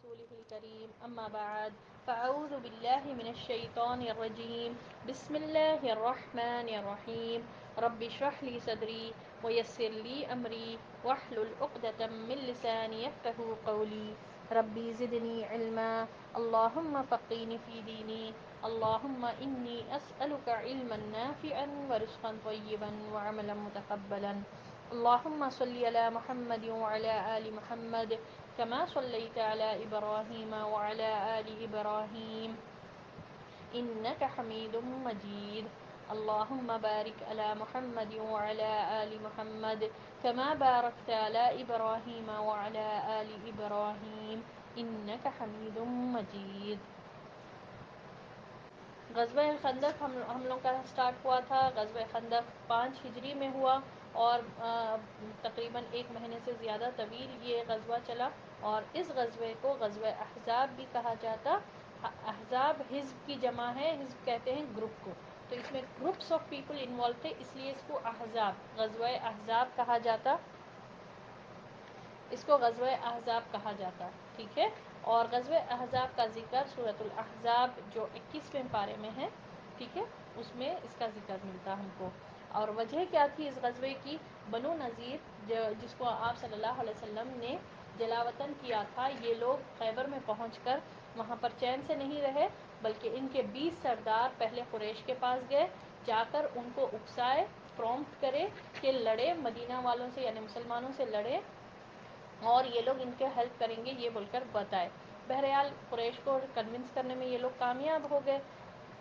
رسوله الكريم أما بعد فأعوذ بالله من الشيطان الرجيم بسم الله الرحمن الرحيم رب اشرح لي صدري ويسر لي أمري واحلل عقدة من لساني يفقهوا قولي ربي زدني علما اللهم فقهني في ديني اللهم إني أسألك علما نافعا ورزقا طيبا وعملا متقبلا اللهم صل على محمد وعلى آل محمد كما صليت على إبراهيم وعلى آل إبراهيم إنك حميد مجيد اللهم بارك على محمد وعلى آل محمد كما باركت على إبراهيم وعلى آل إبراهيم إنك حميد مجيد. غزوہ خندق ہم لوگ کا سٹارٹ ہوا تھا. غزوہ خندق 5 ہجری میں ہوا اور تقریباً 1 مہینے سے زیادہ طویل یہ غزوہ چلا اور اس غزوے کو غزوہ احزاب بھی کہا جاتا. احزاب حزب کی جمع ہے، حزب کہتے ہیں گروپ کو، تو اس میں گروپس آف پیپل انوالو تھے، اس لیے اس کو احزاب غزوہ احزاب کہا جاتا. اس کو غزوہ احزاب کہا جاتا، ٹھیک ہے. اور غزوہ احزاب کا ذکر سورۃ الاحزاب جو 21ویں پارے میں ہے، ٹھیک ہے، اس میں اس کا ذکر ملتا ہم کو. اور وجہ کیا تھی اس غزوے کی؟ بنو نذیر جس کو آپ صلی اللہ علیہ وسلم نے جلا وطن کیا تھا، یہ لوگ خیبر میں پہنچ کر وہاں پر چین سے نہیں رہے، بلکہ ان کے 20 سردار پہلے قریش کے پاس گئے، جا کر ان کو اکسائے، پرومپٹ کرے کہ لڑے مدینہ والوں سے، یعنی مسلمانوں سے لڑے اور یہ لوگ ان کے ہیلپ کریں گے یہ بول کر بتائے. بہرحال قریش کو کنونس کرنے میں یہ لوگ کامیاب ہو گئے.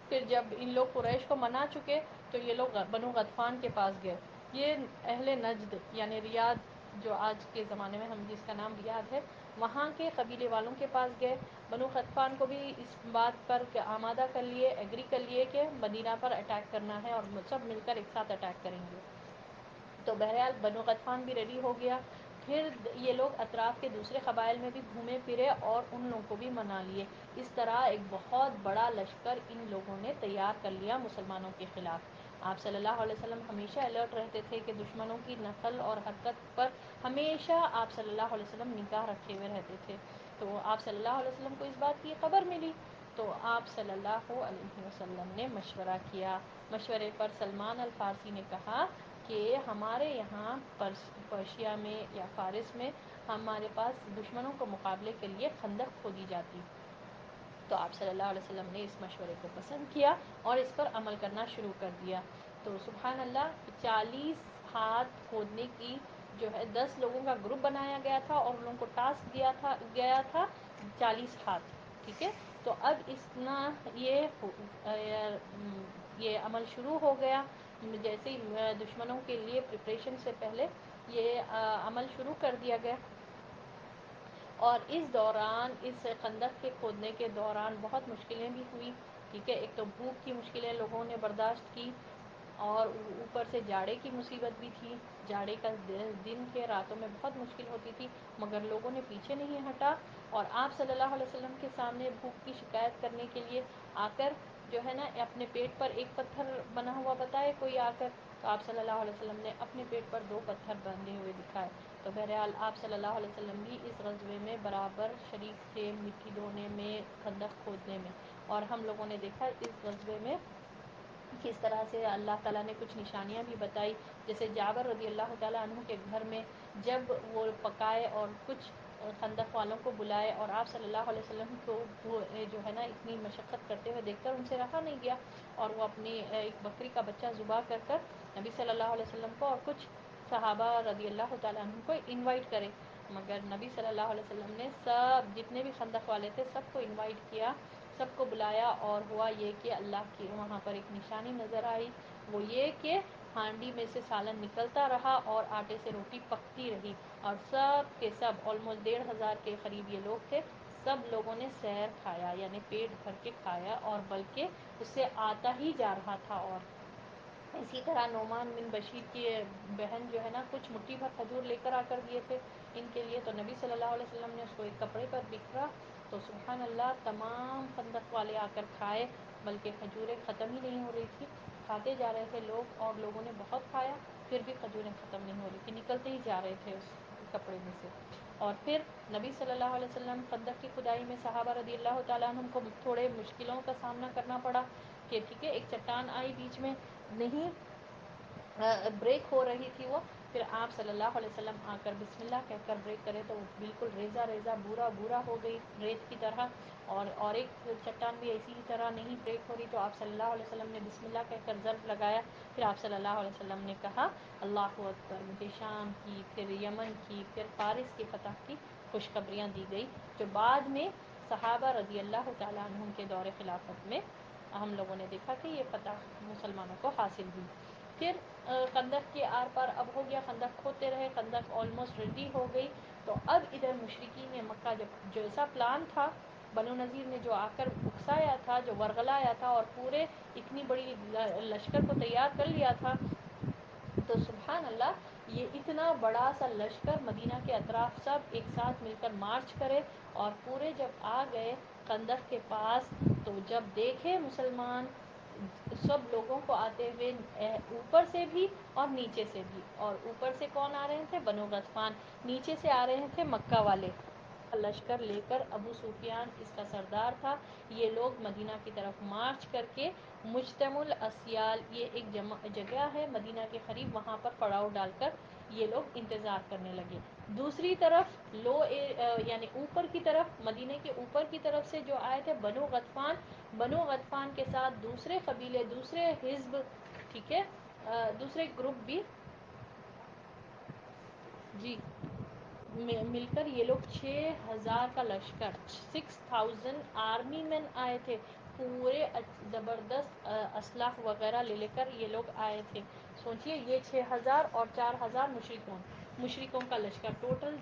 پھر جب ان لوگ قریش کو منا چکے تو یہ لوگ بنو غطفان کے پاس گئے. یہ اہل نجد یعنی ریاض جو آج کے زمانے میں ہم جس کا نام ریاض ہے، وہاں کے قبیلے والوں کے پاس گئے. بنو غطفان کو بھی اس بات پر آمادہ کر لیے، ایگری کر لیے کہ مدینہ پر اٹیک کرنا ہے اور سب مل کر ایک ساتھ اٹیک کریں گے. تو بہرحال بنو غطفان بھی ریڈی ہو گیا. پھر یہ لوگ اطراف کے دوسرے قبائل میں بھی گھومے پھرے اور ان لوگوں کو بھی منا لیے. اس طرح ایک بہت بڑا لشکر ان لوگوں نے تیار کر لیا مسلمانوں کے خلاف. آپ صلی اللہ علیہ وسلم ہمیشہ الرٹ رہتے تھے کہ دشمنوں کی نقل اور حرکت پر ہمیشہ آپ صلی اللہ علیہ وسلم نگاہ رکھے ہوئے رہتے تھے. تو آپ صلی اللہ علیہ وسلم کو اس بات کی خبر ملی تو آپ صلی اللہ علیہ وسلم نے مشورہ کیا. مشورے پر سلمان الفارسی نے کہا کہ ہمارے یہاں پرشیا میں یا فارس میں ہمارے پاس دشمنوں کو مقابلے کے لیے خندق کھودی جاتی. تو آپ صلی اللہ علیہ وسلم نے اس مشورے کو پسند کیا اور اس پر عمل کرنا شروع کر دیا. تو سبحان اللہ 40 ہاتھ کھودنے کی جو ہے 10 لوگوں کا گروپ بنایا گیا تھا اور ان لوگوں کو ٹاسک دیا گیا تھا 40 ہاتھ، ٹھیک ہے. تو اب یہ عمل شروع ہو گیا. جیسے ہی دشمنوں کے لیے پریپریشن سے پہلے یہ عمل شروع کر دیا گیا. اور اس دوران اس خندق کے کھودنے کے دوران بہت مشکلیں بھی ہوئی، ٹھیک ہے. ایک تو بھوک کی مشکلیں لوگوں نے برداشت کی اور اوپر سے جاڑے کی مصیبت بھی تھی. جاڑے کا دن کے راتوں میں بہت مشکل ہوتی تھی، مگر لوگوں نے پیچھے نہیں ہٹا اور آپ صلی اللہ علیہ وسلم کے سامنے بھوک کی شکایت کرنے کے لیے آ کر جو ہے نا اپنے پیٹ پر ایک پتھر بنا ہوا بتائے کوئی آ کر، تو آپ صلی اللہ علیہ وسلم نے اپنے پیٹ پر 2 پتھر بندھے ہوئے دکھائے. تو بہرحال آپ صلی اللہ علیہ وسلم بھی اس غزوے میں برابر شریک تھے، مٹی ڈھونے میں، خندق کھودنے میں. اور ہم لوگوں نے دیکھا اس غزوے میں کس طرح سے اللہ تعالیٰ نے کچھ نشانیاں بھی بتائی. جیسے جابر رضی اللہ تعالیٰ عنہ کے گھر میں جب وہ پکائے اور کچھ خندق والوں کو بلائے اور آپ صلی اللہ علیہ وسلم کو وہ جو ہے نا اتنی مشقت کرتے ہوئے دیکھ کر ان سے رہا نہیں گیا اور وہ اپنی ایک بکری کا بچہ ذبح کر کر نبی صلی اللہ علیہ وسلم کو اور کچھ صحابہ رضی اللہ تعالیٰ عنہ کو انوائٹ کرے. مگر نبی صلی اللہ علیہ وسلم نے سب جتنے بھی خندق والے تھے سب کو انوائٹ کیا، سب کو بلایا. اور ہوا یہ کہ اللہ کی وہاں پر ایک نشانی نظر آئی، وہ یہ کہ ہانڈی میں سے سالن نکلتا رہا اور آٹے سے روٹی پکتی رہی اور سب کے سب آلموسٹ 1,500 کے قریب یہ لوگ تھے، سب لوگوں نے سیر کھایا یعنی پیٹ بھر کے کھایا اور بلکہ اس سے آتا ہی جا رہا تھا. اور اسی طرح نعمان بن بشیر کی بہن جو ہے نا کچھ مٹھی بھر کھجور لے کر آ کر دیے تھے ان کے لیے، تو نبی صلی اللہ علیہ وسلم نے اس کو ایک کپڑے پر بکھرا تو سبحان اللہ تمام خندق والے آ کر کھائے، بلکہ کھجوریں ختم ہی نہیں ہو رہی تھی. کھاتے جا رہے تھے لوگ اور لوگوں نے بہت کھایا، پھر بھی کھجوریں ختم نہیں ہو رہی تھی، نکلتے ہی جا رہے تھے اس کپڑے میں سے. اور پھر نبی صلی اللہ علیہ وسلم خندق کی کھدائی میں صحابہ رضی اللہ تعالیٰ عنہم کو تھوڑے مشکلوں کا سامنا کرنا پڑا کہ ٹھیک ہے ایک چٹان آئی بیچ میں نہیں بریک ہو رہی تھی وہ، پھر آپ صلی اللہ علیہ وسلم آ کر بسم اللہ کہہ کر بریک کرے تو وہ بالکل ریزہ ریزہ بورا بورا ہو گئی ریت کی طرح، اور ایک چٹان بھی اسی طرح نہیں بریک ہو رہی تو آپ صلی اللہ علیہ وسلم نے بسم اللہ کہہ کر ضرب لگایا، پھر آپ صلی اللہ علیہ وسلم نے کہا اللہ اکبر، مجھے شام کی پھر یمن کی پھر فارس کی فتح کی خوشخبریاں دی گئی، جو بعد میں صحابہ رضی اللہ تعالیٰ عنہم کے دور خلافت میں ہم لوگوں نے دیکھا کہ یہ فتح مسلمانوں کو حاصل ہوئی۔ پھر خندق کے آر پار اب ہو گیا، خندق کھودتے رہے، خندق آلموسٹ ریڈی ہو گئی، تو اب ادھر مشرکین مکہ جب جیسا پلان تھا بنو نذیر نے جو آ کر اکسایا تھا، جو ورغلایا تھا اور پورے اتنی بڑی لشکر کو تیار کر لیا تھا، تو سبحان اللہ یہ اتنا بڑا سا لشکر مدینہ کے اطراف سب ایک ساتھ مل کر مارچ کرے، اور پورے جب آ گئے خندق کے پاس تو جب دیکھے مسلمان سب لوگوں کو آتے ہوئے اوپر سے بھی اور نیچے سے بھی، اور اوپر سے کون آ رہے تھے؟ بنو غطفان، نیچے سے آ رہے تھے مکہ والے لشکر لے کر، ابو سفیان اس کا سردار تھا، یہ لوگ مدینہ کی طرف مارچ کر کے مجتمع الاسیال، یہ ایک جگہ ہے مدینہ کے قریب، وہاں پر پڑاؤ ڈال کر یہ لوگ انتظار کرنے لگے۔ دوسری طرف یعنی اوپر کی طرف مدینے کے اوپر کی طرف سے جو آئے تھے بنو غطفان کے ساتھ دوسرے قبیلے، دوسرے حزب، ٹھیک ہے، دوسرے گروپ بھی جی مل کر یہ لوگ 6000 کا لشکر، 6000 آرمی مین آئے تھے، پورے زبردست اسلحہ وغیرہ لے کر یہ لوگ آئے تھے۔ سوچئے یہ 6000 اور 4000 مشرکوں کا لشکر، ٹوٹل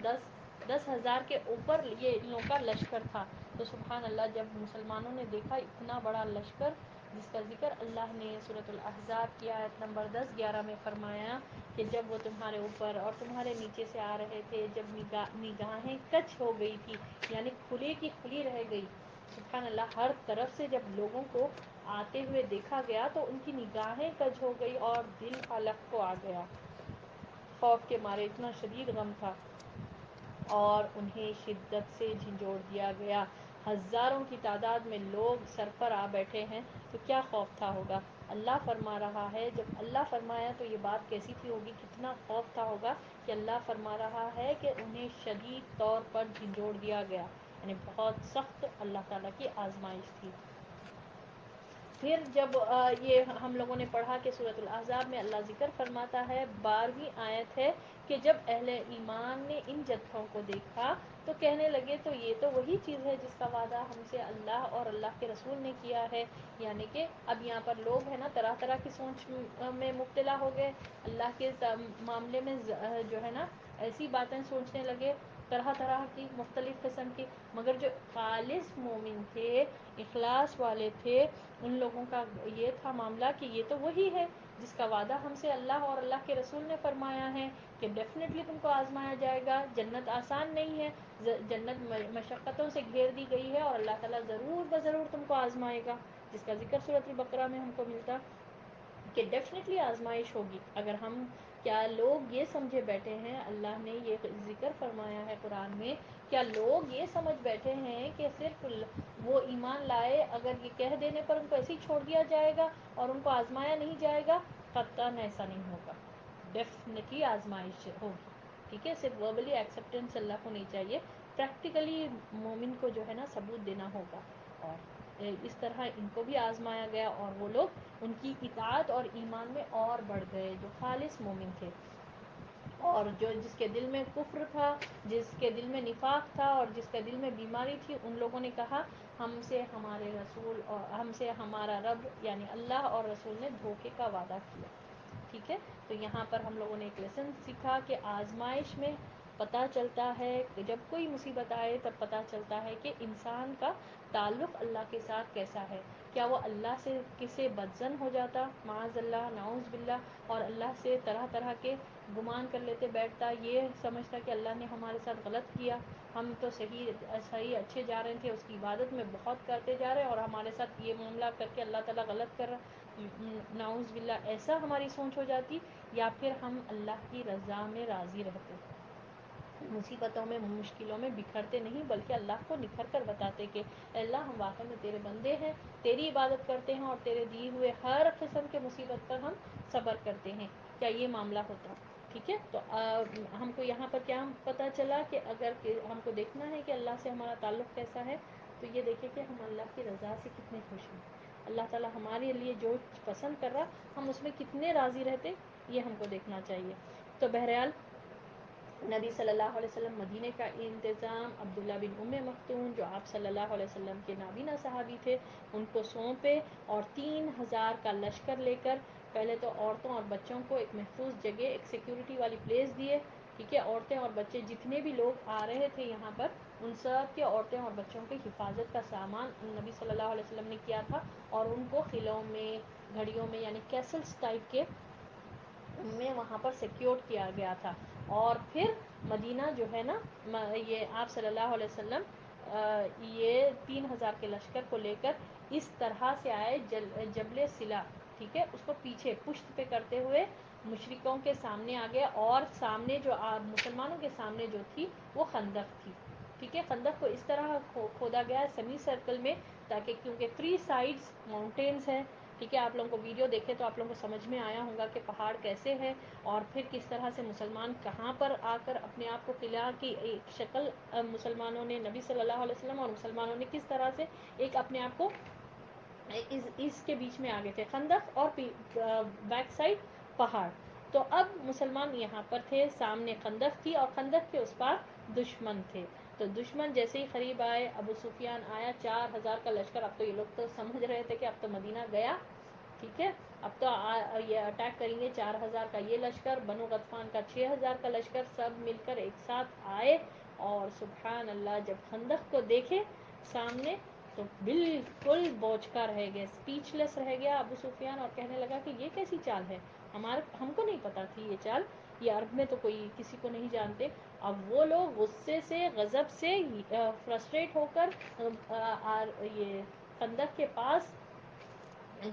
10,000 کے اوپر یہ ان لوگوں کا لشکر تھا۔ تو سبحان اللہ جب مسلمانوں نے دیکھا اتنا بڑا لشکر، جس کا ذکر اللہ نے سورۃ الاحزاب کی آیت نمبر 10-11 میں فرمایا کہ جب وہ تمہارے اوپر اور تمہارے نیچے سے آ رہے تھے، جب نگاہیں کچ ہو گئی تھی، یعنی کھلی کی کھلی رہ گئی، سبحان اللہ ہر طرف سے جب لوگوں کو آتے ہوئے دیکھا گیا تو ان کی نگاہیں کج ہو گئی اور دل حلق کو آ گیا، خوف کے مارے اتنا شدید غم تھا، اور انہیں شدت سے جھنجھوڑ دیا گیا، ہزاروں کی تعداد میں لوگ سر پر آ بیٹھے ہیں، تو کیا خوف تھا ہوگا۔ اللہ فرما رہا ہے، جب اللہ فرمایا تو یہ بات کیسی تھی ہوگی، کتنا خوف تھا ہوگا کہ اللہ فرما رہا ہے کہ انہیں شدید طور پر جھنجھوڑ دیا گیا، یعنی بہت سخت اللہ تعالیٰ کی آزمائش تھی۔ پھر جب یہ ہم لوگوں نے پڑھا کہ سورۃ الاحزاب میں اللہ ذکر فرماتا ہے، 12ویں آیت ہے کہ جب اہل ایمان نے ان جتھوں کو دیکھا تو کہنے لگے تو یہ تو وہی چیز ہے جس کا وعدہ ہم سے اللہ اور اللہ کے رسول نے کیا ہے، یعنی کہ اب یہاں پر لوگ ہیں نا طرح طرح کی سوچ میں مبتلا ہو گئے، اللہ کے معاملے میں جو ہے نا ایسی باتیں سوچنے لگے طرح طرح کی مختلف قسم کی، مگر جو خالص مومن تھے، اخلاص والے تھے، ان لوگوں کا یہ تھا معاملہ کہ یہ تو وہی ہے جس کا وعدہ ہم سے اللہ اور اللہ کے رسول نے فرمایا ہے کہ ڈیفینیٹلی تم کو آزمایا جائے گا، جنت آسان نہیں ہے، جنت مشقتوں سے گھیر دی گئی ہے، اور اللہ تعالیٰ ضرور بضرور تم کو آزمائے گا، جس کا ذکر سورۃ البقرہ میں ہم کو ملتا کہ ڈیفینیٹلی آزمائش ہوگی۔ اگر ہم کیا لوگ یہ سمجھے بیٹھے ہیں، اللہ نے یہ ذکر فرمایا ہے قرآن میں، کیا لوگ یہ سمجھ بیٹھے ہیں کہ صرف وہ ایمان لائے اگر یہ کہہ دینے پر ان کو ایسے ہی چھوڑ دیا جائے گا اور ان کو آزمایا نہیں جائے گا؟ قطعاً ایسا نہیں ہوگا، ڈیفینیٹلی آزمائش ہوگی، ٹھیک ہے، صرف وربلی ایکسیپٹینس اللہ کو نہیں چاہیے، پریکٹیکلی مومن کو جو ہے نا ثبوت دینا ہوگا، اور اس طرح ان کو بھی آزمایا گیا، اور وہ لوگ ان کی اطاعت اور ایمان میں اور بڑھ گئے جو خالص مومن تھے، اور جس کے دل میں کفر تھا، جس کے دل میں نفاق تھا اور جس کے دل میں بیماری تھی، ان لوگوں نے کہا ہم سے ہمارے رسول اور ہم سے ہمارا رب یعنی اللہ اور رسول نے دھوکے کا وعدہ کیا، ٹھیک ہے۔ تو یہاں پر ہم لوگوں نے ایک لیسن سیکھا کہ آزمائش میں پتہ چلتا ہے کہ جب کوئی مصیبت آئے تب پتہ چلتا ہے کہ انسان کا تعلق اللہ کے ساتھ کیسا ہے، کیا وہ اللہ سے کسے بدظن ہو جاتا، معاذ اللہ، نعوذ باللہ، اور اللہ سے طرح طرح کے گمان کر لیتے بیٹھتا، یہ سمجھتا کہ اللہ نے ہمارے ساتھ غلط کیا، ہم تو صحیح اچھے جا رہے تھے، اس کی عبادت میں بہت کرتے جا رہے اور ہمارے ساتھ یہ معاملہ کر کے اللہ تعالیٰ غلط کر رہا، نعوذ باللہ، ایسا ہماری سوچ ہو جاتی، یا پھر ہم اللہ کی رضا میں راضی رہتے، مصیبتوں میں مشکلوں میں بکھرتے نہیں، بلکہ اللہ کو نکھر کر بتاتے کہ اے اللہ ہم واقعی میں تیرے بندے ہیں، تیری عبادت کرتے ہیں اور تیرے دیے ہوئے ہر قسم کے مصیبت پر ہم صبر کرتے ہیں. کیا یہ معاملہ ہوتا؟ ٹھیک ہے. تو ہم کو یہاں پر کیا پتہ چلا کہ اگر ہم کو دیکھنا ہے کہ اللہ سے ہمارا تعلق کیسا ہے، تو یہ دیکھیں کہ ہم اللہ کی رضا سے کتنے خوش ہیں. اللہ تعالیٰ ہمارے لیے جو پسند کر رہا ہم اس میں کتنے راضی رہتے، یہ ہم کو دیکھنا چاہیے. تو بہرحال نبی صلی اللہ علیہ وسلم مدینے کا انتظام عبداللہ بن ام مکتوم جو آپ صلی اللہ علیہ وسلم کے نابینا صحابی تھے ان کو سونپے، اور 3000 کا لشکر لے کر پہلے تو عورتوں اور بچوں کو ایک محفوظ جگہ، ایک سیکیورٹی والی پلیس دیے. ٹھیک ہے. عورتیں اور بچے جتنے بھی لوگ آ رہے تھے یہاں پر ان سب کے عورتیں اور بچوں کی حفاظت کا سامان نبی صلی اللہ علیہ وسلم نے کیا تھا، اور ان کو قلعوں میں، گھڑیوں میں، یعنی کیسلز ٹائپ کے میں وہاں پر سیکیور کیا گیا تھا. اور پھر مدینہ جو ہے نا، یہ آپ صلی اللہ علیہ وسلم یہ 3000 کے لشکر کو لے کر اس طرح سے آئے جبل سلا. ٹھیک ہے. اس کو پیچھے پشت پہ کرتے ہوئے مشرکوں کے سامنے آ گیا، اور سامنے جو مسلمانوں کے سامنے جو تھی وہ خندق تھی. ٹھیک ہے. خندق کو اس طرح کھودا گیا سیمی سرکل میں، تاکہ کیونکہ 3 سائڈز ماؤنٹینز ہیں. ٹھیک ہے. آپ لوگوں کو ویڈیو دیکھے تو آپ لوگوں کو سمجھ میں آیا ہوگا کہ پہاڑ کیسے ہے، اور پھر کس طرح سے مسلمان کہاں پر آ کر اپنے آپ کو قلعہ کی ایک شکل مسلمانوں نے، نبی صلی اللہ علیہ وسلم اور مسلمانوں نے کس طرح سے ایک اپنے آپ کو اس کے بیچ میں آ گئے تھے، خندق اور بیک سائڈ پہاڑ. تو اب مسلمان یہاں پر تھے، سامنے خندق تھی اور خندق کے اس پار دشمن تھے. تو دشمن جیسے ہی قریب آئے، ابو سفیان آیا 4000 کا لشکر. اب تو یہ لوگ تو سمجھ رہے تھے کہ اب تو مدینہ گیا. ٹھیک ہے. اب تو یہ اٹیک کریں گے. 4000 کا یہ لشکر، بنو غطفان کا 6000 کا لشکر، سب مل کر ایک ساتھ آئے. اور سبحان اللہ جب خندق کو دیکھے سامنے تو بالکل بوجھ کا رہ گئے، اسپیچ لیس رہ گیا ابو سفیان، اور کہنے لگا کہ یہ کیسی چال ہے، ہم کو نہیں پتا تھی یہ چال، یہ عرب میں تو کوئی کسی کو نہیں جانتے. اب وہ لوگ غصے سے، غضب سے فرسٹریٹ ہو کر یہ خندق کے پاس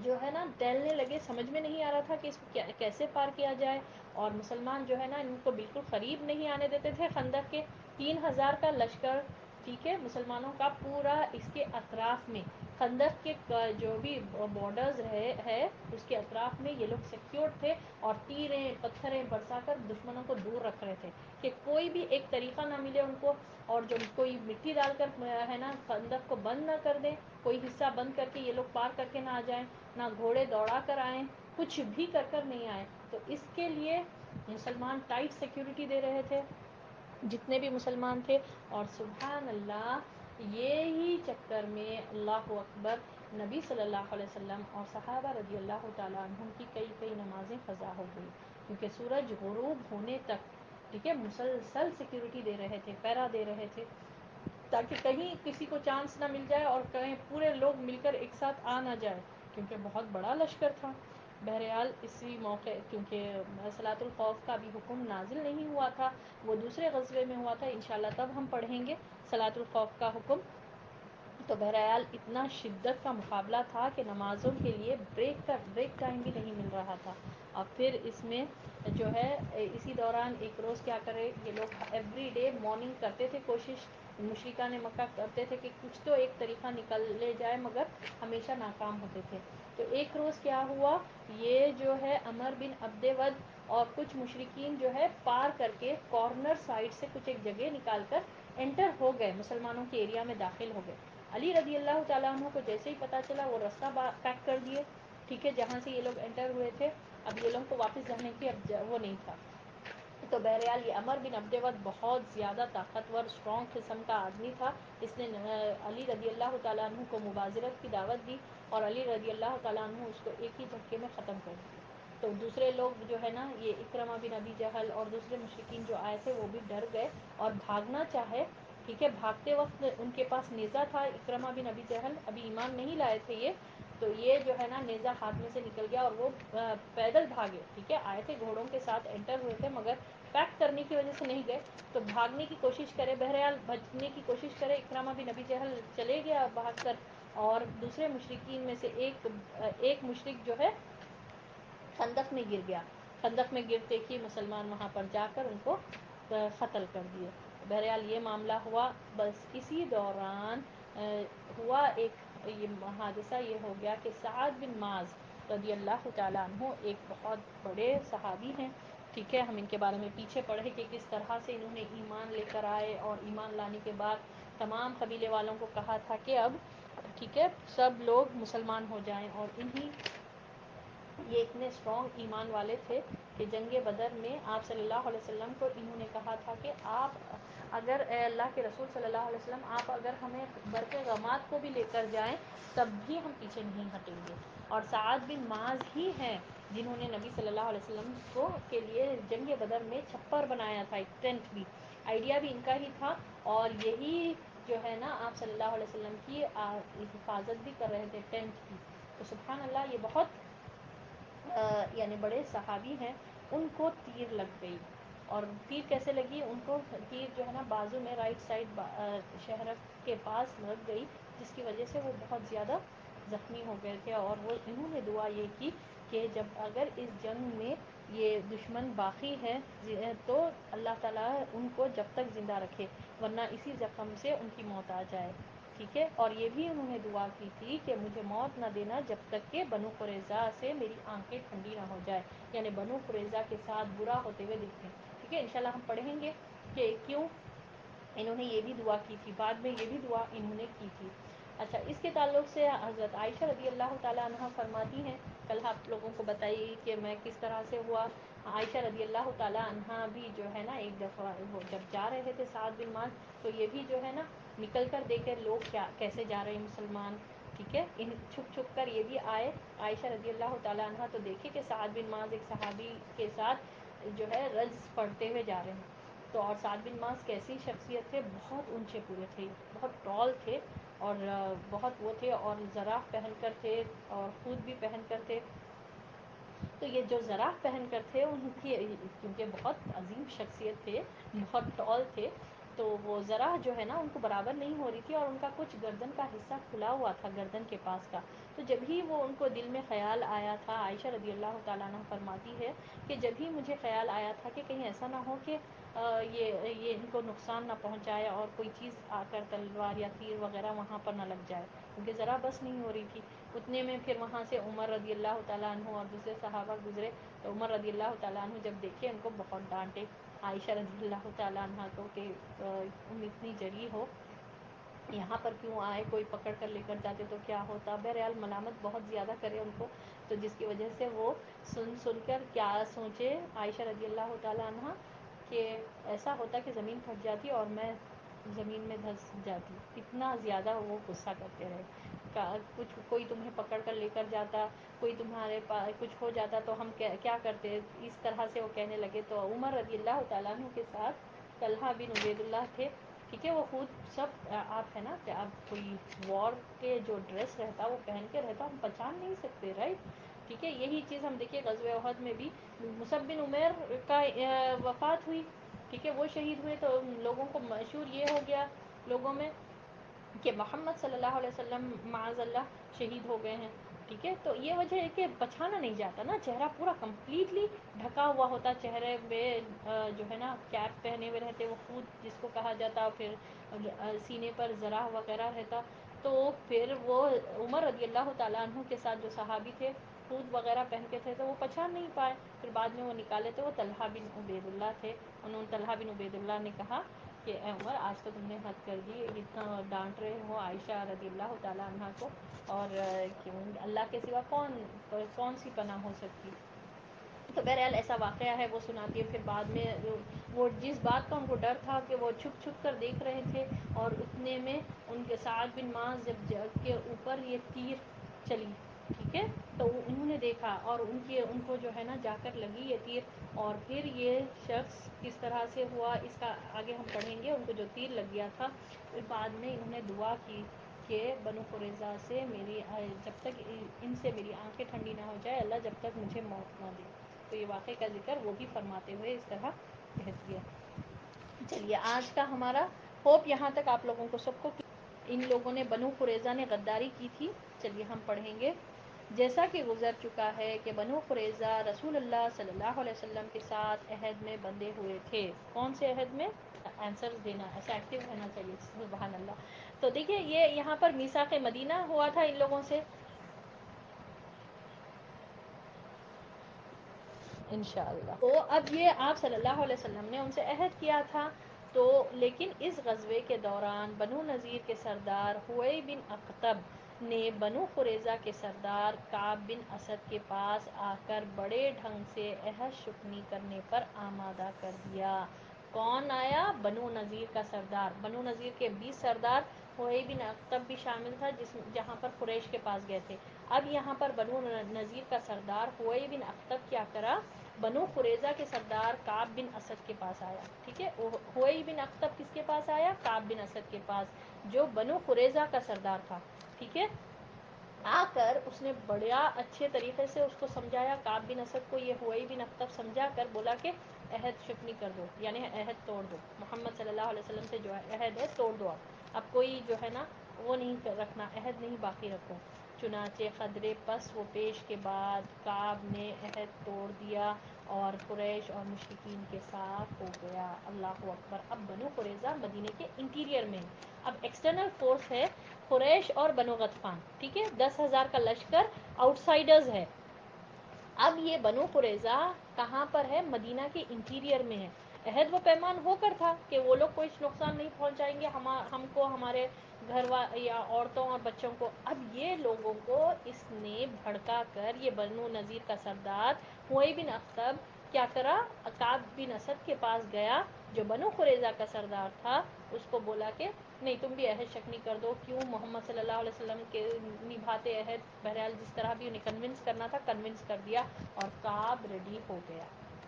جو ہے نا ٹہلنے لگے. سمجھ میں نہیں آ رہا تھا کہ اس کو کیسے پار کیا جائے. اور مسلمان جو ہے نا ان کو بالکل قریب نہیں آنے دیتے تھے خندق کے. 3000 کا لشکر، ٹھیک ہے، مسلمانوں کا پورا اس کے اطراف میں، خندق کے جو بھی بارڈرز ہے اس کے اطراف میں یہ لوگ سیکیور تھے، اور تیریں پتھریں برسا کر دشمنوں کو دور رکھ رہے تھے کہ کوئی بھی ایک طریقہ نہ ملے ان کو، اور جو کوئی مٹی ڈال کر ہے نا خندق کو بند نہ کر دیں، کوئی حصہ بند کر کے یہ لوگ پار کر کے نہ آ جائیں، نہ گھوڑے دوڑا کر آئیں، کچھ بھی کر نہیں آئے. تو اس کے لیے مسلمان ٹائٹ سیکیورٹی دے رہے تھے جتنے بھی مسلمان تھے. اور سبحان اللہ یہی چکر میں اللہ اکبر، نبی صلی اللہ علیہ وسلم اور صحابہ رضی اللہ تعالیٰ عنہ کی کئی نمازیں قضا ہو گئی، کیونکہ سورج غروب ہونے تک، ٹھیک ہے، مسلسل سیکیورٹی دے رہے تھے، پہرا دے رہے تھے، تاکہ کہیں کسی کو چانس نہ مل جائے اور کہیں پورے لوگ مل کر ایک ساتھ آ نہ جائے، کیونکہ بہت بڑا لشکر تھا. بہرحال اسی موقع، کیونکہ صلاۃ الخوف کا بھی حکم نازل نہیں ہوا تھا، وہ دوسرے غزوے میں ہوا تھا، انشاءاللہ تب ہم پڑھیں گے صلاۃ الخوف کا حکم. تو بہرحال اتنا شدت کا مقابلہ تھا کہ نمازوں کے لیے بریک ٹائم بھی نہیں مل رہا تھا. اور پھر اس میں جو ہے اسی دوران ایک روز کیا کرے یہ لوگ، ایوری ڈے مارننگ کرتے تھے کوشش، مشرکان مکہ کرتے تھے کہ کچھ تو ایک طریقہ نکل لے جائے، مگر ہمیشہ ناکام ہوتے تھے. تو ایک روز کیا ہوا، یہ جو ہے عمر بن عبد ود اور کچھ مشرکین جو ہے پار کر کے کارنر سائڈ سے کچھ ایک جگہ نکال کر انٹر ہو گئے، مسلمانوں کے ایریا میں داخل ہو گئے. علی رضی اللہ تعالیٰ عنہ کو جیسے ہی پتہ چلا وہ رستہ پیک کر دیے، ٹھیک ہے، جہاں سے یہ لوگ انٹر ہوئے تھے. اب یہ لوگ کو واپس جانے کی اب وہ نہیں تھا. تو بہرحال یہ عمر بن عبد ود بہت زیادہ طاقتور اسٹرانگ قسم کا آدمی تھا. اس نے علی رضی اللہ تعالیٰ عنہ کو مبازرت کی دعوت دی، اور علی رضی اللہ تعالیٰ عنہ اس کو ایک ہی جھٹکے میں ختم کر دیا. تو دوسرے لوگ جو ہے نا، یہ اکرمہ بن ابی جہل اور دوسرے مشرکین جو آئے تھے وہ بھی ڈر گئے اور بھاگنا چاہے. ٹھیک ہے. بھاگتے وقت ان کے پاس نیزہ تھا، اکرمہ بن ابی جہل ابھی ایمان نہیں لائے تھے یہ، تو یہ جو ہے نا نیزہ ہاتھ میں سے نکل گیا اور وہ پیدل بھاگے. ٹھیک ہے. آئے تھے گھوڑوں کے ساتھ، انٹر ہوئے تھے، مگر پیک کرنے کی وجہ سے نہیں گئے. تو بھاگنے کی کوشش کرے، بہرحال بچنے کی کوشش کرے، اکرمہ بن ابی جہل چلے گیا بھاگ کر، اور دوسرے مشرکین میں سے ایک مشرک جو ہے خندق میں گر گیا. خندق میں گرتے ہی مسلمان وہاں پر جا کر ان کو قتل کر دیے. بہرحال یہ معاملہ ہوا. بس اسی دوران ہوا ایک یہ حادثہ یہ ہو گیا کہ سعد بن معاذ رضی اللہ تعالیٰ عنہ ایک بہت بڑے صحابی ہیں. ٹھیک ہے, ہم ان کے بارے میں پیچھے پڑھے کہ کس طرح سے انہوں نے ایمان لے کر آئے, اور ایمان لانے کے بعد تمام قبیلے والوں کو کہا تھا کہ اب ٹھیک ہے سب لوگ مسلمان ہو جائیں. اور یہ اتنے اسٹرانگ ایمان والے تھے کہ جنگ بدر میں آپ صلی اللہ علیہ وسلم کو انہوں نے کہا تھا کہ آپ اگر اے اللہ کے رسول صلی اللہ علیہ وسلم آپ اگر ہمیں برق غمات کو بھی لے کر جائیں تب بھی ہم پیچھے نہیں ہٹیں گے. اور سعد بن معاذ ہی ہیں جنہوں نے نبی صلی اللہ علیہ وسلم کو کے لیے جنگ بدر میں چھپر بنایا تھا. ایک ٹینٹ بھی آئیڈیا بھی ان کا ہی تھا, اور یہی جو ہے نا آپ صلی اللہ علیہ وسلم کی حفاظت بھی کر رہے تھے ٹینٹ کی. تو سبحان اللہ, یہ بہت یعنی بڑے صحابی ہیں. ان کو تیر لگ گئی, اور تیر کیسے لگی ان کو؟ تیر جو ہے نا بازو میں رائٹ سائڈ شہرک کے پاس لگ گئی, جس کی وجہ سے وہ بہت زیادہ زخمی ہو گئے تھے. اور وہ انہوں نے دعا یہ کی کہ جب اگر اس جنگ میں یہ دشمن باقی ہے تو اللہ تعالیٰ ان کو جب تک زندہ رکھے, ورنہ اسی زخم سے ان کی موت آ جائے. ٹھیک ہے, اور یہ بھی انہوں نے دعا کی تھی کہ مجھے موت نہ دینا جب تک کہ بنو قریظہ سے میری آنکھیں ٹھنڈی نہ ہو جائے, یعنی بنو قریظہ کے ساتھ برا ہوتے ہوئے دیکھیں. ٹھیک ہے, انشاءاللہ ہم پڑھیں گے کہ کیوں انہوں نے یہ بھی دعا کی تھی, بعد میں یہ بھی دعا انہوں نے کی تھی. اچھا, اس کے تعلق سے حضرت عائشہ رضی اللہ تعالیٰ عنہ فرماتی ہیں, کل آپ لوگوں کو بتائی کہ میں کس طرح سے ہوا. عائشہ رضی اللہ تعالیٰ عنہ بھی جو ہے نا ایک دفعہ وہ جب جا رہے تھے سعد بن معاذ, تو یہ بھی جو ہے نا نکل کر دیکھے لوگ کیا کیسے جا رہے ہیں مسلمان. ٹھیک ہے, ان چھپ چھپ کر یہ بھی آئے عائشہ رضی اللہ تعالیٰ عنہ, تو دیکھے کہ سعد بن معاذ ایک صحابی کے ساتھ جو ہے رجز پڑھتے ہوئے جا رہے ہیں. تو اور سعد بن معاذ کیسی شخصیت تھے, بہت اونچے پورے تھے, بہت ٹال تھے, اور بہت وہ تھے, اور زراف پہن کر تھے اور خود بھی پہن کر تھے. تو یہ جو زراف پہن کر تھے ان کی, کیونکہ بہت عظیم شخصیت تھے, بہت ٹال تھے, تو وہ ذرا جو ہے نا ان کو برابر نہیں ہو رہی تھی, اور ان کا کچھ گردن کا حصہ کھلا ہوا تھا گردن کے پاس کا. تو جب ہی وہ ان کو دل میں خیال آیا تھا, عائشہ رضی اللہ تعالیٰ عنہ فرماتی ہے کہ جب ہی مجھے خیال آیا تھا کہ کہیں ایسا نہ ہو کہ یہ ان کو نقصان نہ پہنچائے اور کوئی چیز آ کر تلوار یا تیر وغیرہ وہاں پر نہ لگ جائے, کیونکہ ذرا بس نہیں ہو رہی تھی. اتنے میں پھر وہاں سے عمر رضی اللہ تعالیٰ عنہ اور دوسرے صحابہ گزرے. تو عمر رضی اللہ تعالیٰ عنہ جب دیکھے ان کو بہت ڈانٹے عائشہ رضی اللہ تعالیٰ عنہ کو کہ تم اتنی جری ہو, یہاں پر کیوں آئے, کوئی پکڑ کر لے کر جاتے تو کیا ہوتا. بہرحال ملامت بہت زیادہ کرے ان کو, تو جس کی وجہ سے وہ سن کر کیا سوچے عائشہ رضی اللہ تعالیٰ عنہ کہ ایسا ہوتا کہ زمین پھٹ جاتی اور میں زمین میں دھس جاتی. اتنا زیادہ وہ غصہ کرتے رہے, کچھ کوئی تمہیں پکڑ کر لے کر جاتا, کوئی تمہارے پاس کچھ ہو جاتا تو ہم کیا کرتے, اس طرح سے وہ کہنے لگے. تو عمر رضی اللہ تعالیٰ عنہ کے ساتھ طلحہ بن عبید اللہ تھے. ٹھیک ہے, وہ خود سب آپ ہے نا کہ آپ کوئی وار کے جو ڈریس رہتا وہ پہن کے رہتا, ہم پہچان نہیں سکتے, رائٹ. ٹھیک ہے, یہی چیز ہم دیکھیے غزوہ احد میں بھی مصعب بن عمیر کا وفات ہوئی. ٹھیک ہے, وہ شہید ہوئے, تو لوگوں کو مشہور یہ ہو گیا لوگوں میں کہ محمد صلی اللہ علیہ وسلم معاذ اللہ شہید ہو گئے ہیں. ٹھیک ہے, تو یہ وجہ ہے کہ پہچانا نہیں جاتا نا, چہرہ پورا کمپلیٹلی ڈھکا ہوا ہوتا, چہرے پہ جو ہے نا کیپ پہنے ہوئے رہتے, وہ خود جس کو کہا جاتا, پھر سینے پر زرہ وغیرہ رہتا. تو پھر وہ عمر رضی اللہ تعالیٰ عنہ کے ساتھ جو صحابی تھے خود وغیرہ پہن کے تھے, تو وہ پہچان نہیں پائے. پھر بعد میں وہ نکالے تو وہ طلحہ بن عبید اللہ تھے. انہوں طلحہ بن عبید اللہ نے کہا کہ اے عمر, آج تو تم نے حد کر دی, اتنا ڈانٹ رہے ہو عائشہ رضی اللہ تعالیٰ عنہ کو, اور اللہ کے سوا کون سی پناہ ہو سکتی. تو بہرحال ایسا واقعہ ہے, وہ سناتی ہے. پھر بعد میں وہ جس بات کا ان کو ڈر تھا کہ وہ چھپ چھپ کر دیکھ رہے تھے, اور اتنے میں ان کے سعد بن معاذ جب جگ کے اوپر یہ تیر چلی, ٹھیک ہے, تو انہوں نے دیکھا, اور ان کو جو ہے نا جا کر لگی یہ تیر. اور پھر یہ شخص کس طرح سے ہوا اس کا آگے ہم پڑھیں گے. ان کو جو تیر لگ گیا تھا, پھر بعد میں انہوں نے دعا کی کہ بنو قریظہ سے میری جب تک ان سے میری آنکھیں ٹھنڈی نہ ہو جائے, اللہ جب تک مجھے موت نہ دے. تو یہ واقعے کا ذکر وہ بھی فرماتے ہوئے اس طرح کہتی ہے. چلیے, آج کا ہمارا ہوپ یہاں تک آپ لوگوں کو سب کو ان لوگوں نے بنو قریظہ نے غداری کی تھی. چلیے ہم پڑھیں گے جیسا کہ گزر چکا ہے کہ بنو قریظہ رسول اللہ صلی اللہ علیہ وسلم کے ساتھ عہد میں بندھے ہوئے تھے. کون سے عہد میں؟ آنسر دینا، ایسا ایکٹیو رہنا چاہیے. سبحان اللہ. تو دیکھیے یہ یہاں پر میثاق مدینہ ہوا تھا ان لوگوں سے انشاءاللہ. تو اب یہ آپ صلی اللہ علیہ وسلم نے ان سے عہد کیا تھا. تو لیکن اس غزوے کے دوران بنو نذیر کے سردار حوئی بن اخطب نے بنو قریظہ کے سردار کعب بن اسد کے پاس آ کر بڑے ڈھنگ سے عہد شکنی کرنے پر آمادہ کر دیا. کون آیا؟ بنو نذیر کا سردار. بنو نذیر کے 20 سردار، حوئی بن اخطب بھی شامل تھا جہاں پر قریش کے پاس گئے تھے. اب یہاں پر بنو نذیر کا سردار حوئی بن اخطب کیا کرا؟ بنو قریظہ کے سردار کعب بن اسد کے پاس آیا. ٹھیک ہے، حوئی بن اخطب کس کے پاس آیا؟ کعب بن اسد کے پاس، جو بنو قریظہ کا سردار تھا. ٹھیک ہے، آ کر اس نے بڑا اچھے طریقے سے اس کو سمجھایا. کعب بن اسد کو یہ حوئی بن اخطب سمجھا کر بولا کہ عہد شکنی کر دو، یعنی عہد توڑ دو. محمد صلی اللہ علیہ وسلم سے جو عہد ہے توڑ دو. اب کوئی جو ہے نا وہ نہیں رکھنا، عہد نہیں باقی رکھو. چنانچہ قدرے پس و پیش کے بعد کعب نے عہد توڑ دیا اور قریش اور مشرکین کے ساتھ ہو گیا. اللہ اکبر. اب بنو قریظہ مدینے کے انٹیریئر میں، اب ایکسٹرنل فورس ہے قریش اور بنو غطفان. ٹھیک ہے، 10,000 کا لشکر آؤٹ سائڈرز ہے. اب یہ بنو قریظہ کہاں پر ہے؟ مدینہ کے انٹیریئر میں ہے. عہد و پیمان ہو کر تھا کہ وہ لوگ کوئی نقصان نہیں پہنچائیں گے ہم کو، ہمارے گھر یا عورتوں اور بچوں کو. اب یہ لوگوں کو اس نے بھڑکا کر یہ بنو نذیر کا سردار حوئی بن اخطب کیا کرا؟ کعب بن اسد کے پاس گیا جو بنو قریظہ کا سردار تھا. اس کو بولا کہ نہیں تم بھی عہد شکنی کر دو. کیوں؟ محمد صلی اللہ علیہ وسلم کے نبھاتے عہد. بہرحال جس طرح بھی انہیں کنونس کرنا تھا کنونس کر دیا اور کعب ریڈی ہو گیا.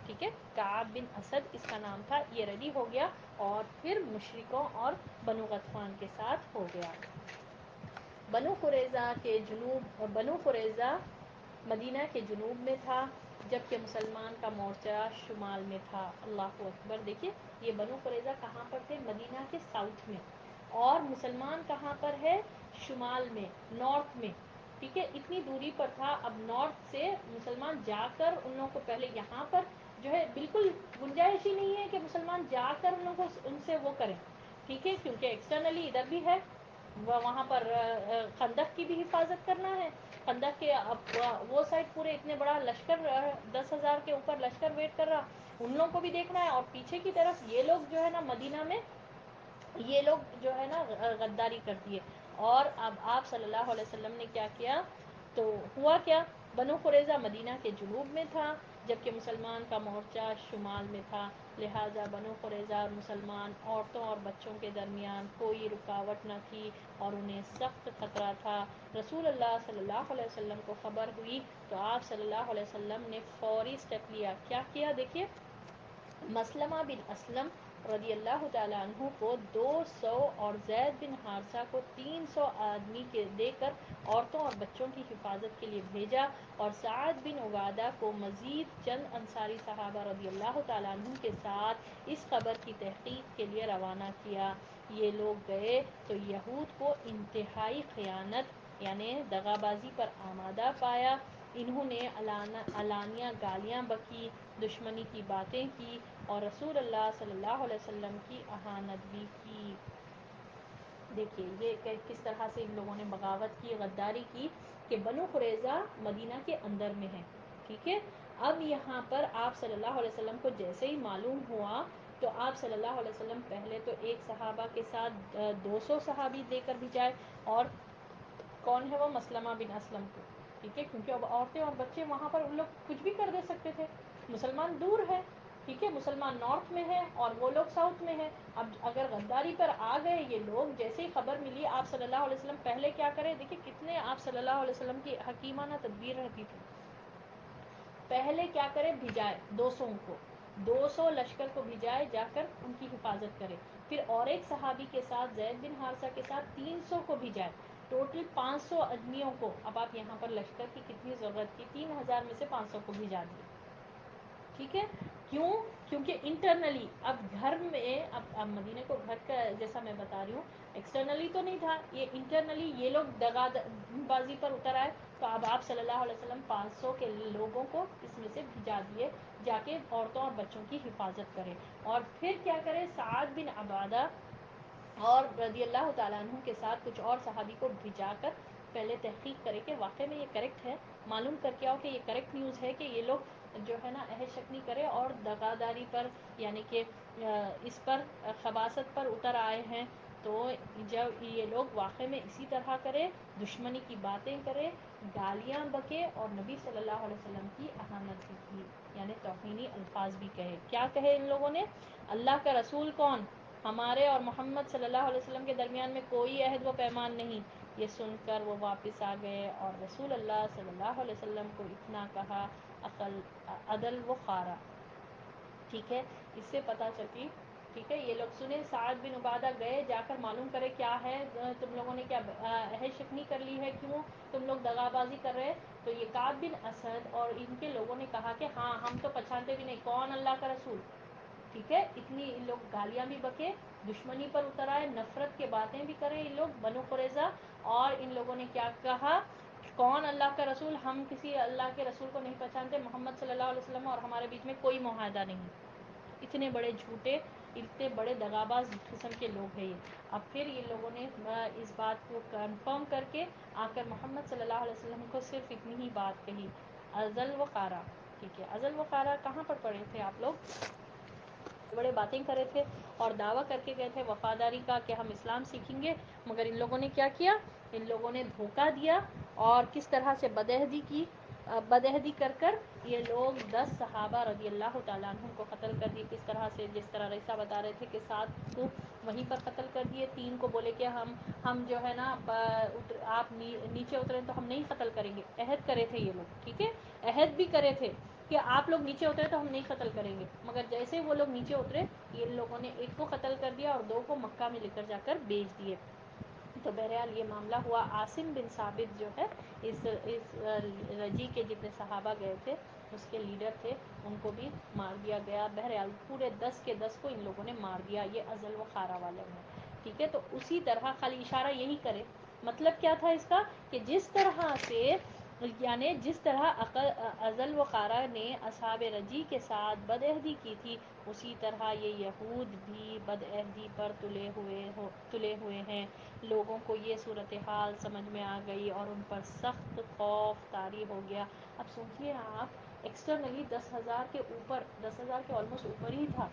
ٹھیک ہے، کعب بن اسد اس کا نام تھا. یہ ریڈی ہو گیا اور پھر مشرکوں اور بنو غطفان کے ساتھ ہو گیا. بنو قریظہ مدینہ کے جنوب میں تھا جبکہ مسلمان کا مورچہ شمال میں تھا. اللہ اکبر. دیکھیے یہ بنو قریظہ کہاں پر تھے؟ مدینہ کے ساؤتھ میں، اور مسلمان کہاں پر ہے؟ شمال میں، نارتھ میں. ٹھیک ہے، اتنی دوری پر تھا. اب نارتھ سے مسلمان جا کر ان لوگوں کو پہلے یہاں پر جو ہے بالکل گنجائش ہی نہیں ہے کہ مسلمان جا کر ان لوگوں کو ان سے وہ کریں. ٹھیک ہے، کیونکہ ایکسٹرنلی ادھر بھی ہے وہاں پر خندق کی بھی حفاظت کرنا ہے. خندق کے وہ سائڈ پورے اتنے بڑا لشکر 10,000 کے اوپر لشکر ویٹ کر رہا، ان لوگوں کو بھی دیکھنا ہے. اور پیچھے کی طرف یہ لوگ جو ہے نا مدینہ میں یہ لوگ جو ہے نا غداری کرتی ہے. اور اب آپ صلی اللہ علیہ وسلم نے کیا کیا؟ تو ہوا کیا؟ بنو قریظہ مدینہ کے جنوب میں تھا جبکہ مسلمان کا مورچہ شمال میں تھا. لہٰذا بنو قریظہ اور مسلمان عورتوں اور بچوں کے درمیان کوئی رکاوٹ نہ تھی اور انہیں سخت خطرہ تھا. رسول اللہ صلی اللہ علیہ وسلم کو خبر ہوئی تو آپ صلی اللہ علیہ وسلم نے فوری اسٹیپ لیا. کیا کیا؟ دیکھیے، مسلمہ بن اسلم رضی اللہ تعالیٰ عنہ کو 200 اور زید بن حارثہ کو 300 آدمی کے دے کر عورتوں اور بچوں کی حفاظت کے لیے بھیجا، اور سعد بن عبادہ کو مزید چند انصاری صحابہ رضی اللہ تعالیٰ عنہ کے ساتھ اس خبر کی تحقیق کے لیے روانہ کیا. یہ لوگ گئے تو یہود کو انتہائی خیانت یعنی دغا بازی پر آمادہ پایا. انہوں نے علانیہ گالیاں بکی، دشمنی کی باتیں کی اور رسول اللہ صلی اللہ علیہ وسلم کی اہانت بھی کی. دیکھیے یہ کس طرح سے ان لوگوں نے بغاوت کی، غداری کی کہ بنو قریظہ مدینہ کے اندر میں ہے. ٹھیک ہے، اب یہاں پر آپ صلی اللہ علیہ وسلم کو جیسے ہی معلوم ہوا تو آپ صلی اللہ علیہ وسلم پہلے تو ایک صحابہ کے ساتھ 200 صحابی دے کر بھی جائے، اور کون ہے وہ؟ مسلمہ بن اسلم کو. ٹھیک ہے، کیونکہ اب عورتیں اور بچے وہاں پر ان لوگ کچھ بھی کر دے سکتے تھے. مسلمان دور ہے، ٹھیک ہے، مسلمان نارتھ میں ہے اور وہ لوگ ساؤتھ میں ہے. اب اگر غداری پر آ گئے یہ لوگ، جیسے ہی خبر ملی آپ صلی اللہ علیہ وسلم پہلے کیا کرے؟ دیکھیں کتنے آپ صلی اللہ علیہ وسلم کی حکیمانہ تدبیر رہتی تھی. پہلے کیا کرے؟ بھجائے 200 کو، 200 لشکر کو بھجائے جا کر ان کی حفاظت کرے. پھر اور ایک صحابی کے ساتھ زید بن حارثہ کے ساتھ 300 کو بھجائے، ٹوٹل 500 آدمیوں کو. اب آپ یہاں پر لشکر کی کتنی ضرورت کی؟ 3,000 میں سے 500 کو بھجا دیا. ٹھیک ہے، کیوں؟ کیونکہ انٹرنلی اب گھر میں اب مدینے کو گھر کا جیسا میں بتا رہی ہوں، ایکسٹرنلی تو نہیں تھا یہ، انٹرنلی یہ لوگ دغا بازی پر اتر آئے، تو اب آپ صلی اللہ علیہ وسلم 500 کے لوگوں کو اس میں سے بھجا دیے جا کے عورتوں اور بچوں کی حفاظت کرے، اور پھر کیا کرے، سعد بن عبادہ اور رضی اللہ تعالیٰ عنہ کے ساتھ کچھ اور صحابی کو بھجا کر پہلے تحقیق کرے کہ واقعی میں یہ کریکٹ ہے، معلوم کر کے آؤ کہ یہ کریکٹ نیوز ہے کہ یہ لوگ جو ہے نا اہل شک نہیں کرے اور دغاداری پر یعنی کہ اس پر خباثت پر اتر آئے ہیں، تو جب یہ لوگ واقعی میں اسی طرح کرے، دشمنی کی باتیں کرے، گالیاں بکے اور نبی صلی اللہ علیہ وسلم کی اہانت بھی کی، یعنی توہینی الفاظ بھی کہے، کیا کہے ان لوگوں نے، اللہ کا رسول کون، ہمارے اور محمد صلی اللہ علیہ وسلم کے درمیان میں کوئی عہد و پیمان نہیں، یہ سن کر وہ واپس آ گئے اور رسول اللہ صلی اللہ علیہ وسلم کو اتنا کہا، عدل و خارا، ٹھیک ہے، اس سے پتہ چلتی، ٹھیک ہے، یہ لوگ سنیں، سعد بن عبادہ گئے جا کر معلوم کرے کیا ہے، تم لوگوں نے کیا عہد شکنی کر لی ہے، کیوں تم لوگ دغا بازی کر رہے، تو یہ کعب بن اسد اور ان کے لوگوں نے کہا کہ ہاں ہم تو پہچانتے بھی نہیں کون اللہ کا رسول، ٹھیک ہے، اتنی ان لوگ گالیاں بھی بکے، دشمنی پر اتر آئے، نفرت کے باتیں بھی کرے ان لوگ بنو قریظہ، اور ان لوگوں نے کیا کہا، کون اللہ کا رسول، ہم کسی اللہ کے رسول کو نہیں پہچانتے، محمد صلی اللہ علیہ وسلم اور ہمارے بیچ میں کوئی معاہدہ نہیں، اتنے بڑے جھوٹے، اتنے بڑے دغاباز قسم کے لوگ ہیں یہ، اب پھر یہ لوگوں نے اس بات کو کنفرم کر کے آ کر محمد صلی اللہ علیہ وسلم کو صرف اتنی ہی بات کہی، ازل و قارا، ٹھیک ہے، ازل و قارا کہاں پر پڑھے تھے آپ لوگ، بڑے باتیں کرے تھے اور دعویٰ کر کے گئے تھے وفاداری کا کہ ہم اسلام سیکھیں گے، مگر ان لوگوں نے کیا کیا، ان لوگوں نے دھوکہ دیا اور کس طرح سے بدعہدی کی، بدعہدی کر کر یہ لوگ 10 صحابہ رضی اللہ تعالیٰ عنہ کو قتل کر دیے، کس طرح سے، جس طرح رئیسہ بتا رہے تھے کہ 7 کو وہیں پر قتل کر دیے، 3 کو بولے کہ ہم جو ہے نا آپ نیچے اتریں تو ہم نہیں قتل کریں گے، عہد کرے تھے یہ لوگ، ٹھیک ہے، عہد بھی کرے تھے کہ آپ لوگ نیچے اترے تو ہم نہیں قتل کریں گے، مگر جیسے وہ لوگ نیچے اترے یہ لوگوں نے 1 کو قتل کر دیا اور 2 کو مکہ میں لے کر جا کر بیچ دیے، تو بہرحال یہ معاملہ ہوا، عاصم بن ثابت جو ہے اس رجی کے جتنے صحابہ گئے تھے اس کے لیڈر تھے، ان کو بھی مار دیا گیا، بہرحال پورے 10 کے 10 کو ان لوگوں نے مار دیا، یہ ازل و خارا والوں نے، ٹھیک ہے، تو اسی طرح خالی اشارہ یہی کرے، مطلب کیا تھا اس کا کہ جس طرح سے یعنی جس طرح ازل و خارا نے اصحاب رجی کے ساتھ بدعہدی کی تھی، اسی طرح یہ یہود بھی بدعہدی پر تلے ہوئے ہیں، لوگوں کو یہ صورتحال سمجھ میں آ گئی اور ان پر سخت خوف طاری ہو گیا، اب سوچئے آپ ایکسٹرنلی 10,000 کے اوپر، 10,000 کے آلموسٹ اوپر ہی تھا،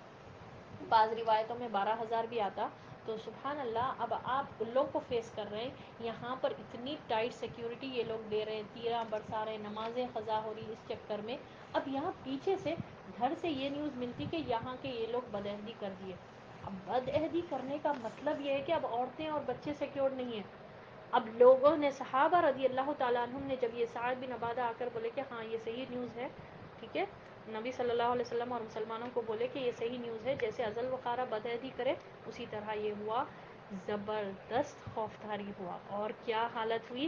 بعض روایتوں میں 12,000 بھی آتا، تو سبحان اللہ، اب آپ ان لوگ کو فیس کر رہے ہیں، یہاں پر اتنی ٹائٹ سیکیورٹی یہ لوگ دے رہے ہیں، تیرہ برسا رہے، نمازیں قضا ہو رہی اس چکر میں، اب یہاں پیچھے سے گھر سے یہ نیوز ملتی کہ یہاں کے یہ لوگ بدعہدی کر دیے، اب بدعہدی کرنے کا مطلب یہ ہے کہ اب عورتیں اور بچے سیکیور نہیں ہیں، اب لوگوں نے صحابہ رضی اللہ تعالیٰ عنہم نے جب یہ سعد بن عبادہ آ کر بولے کہ ہاں یہ صحیح نیوز ہے، ٹھیک ہے، نبی صلی اللہ علیہ وسلم اور مسلمانوں کو بولے کہ یہ صحیح نیوز ہے، جیسے ازل وقارہ بدعہدی کرے اسی طرح یہ ہوا، زبردست خوفداری ہوا، اور کیا حالت ہوئی،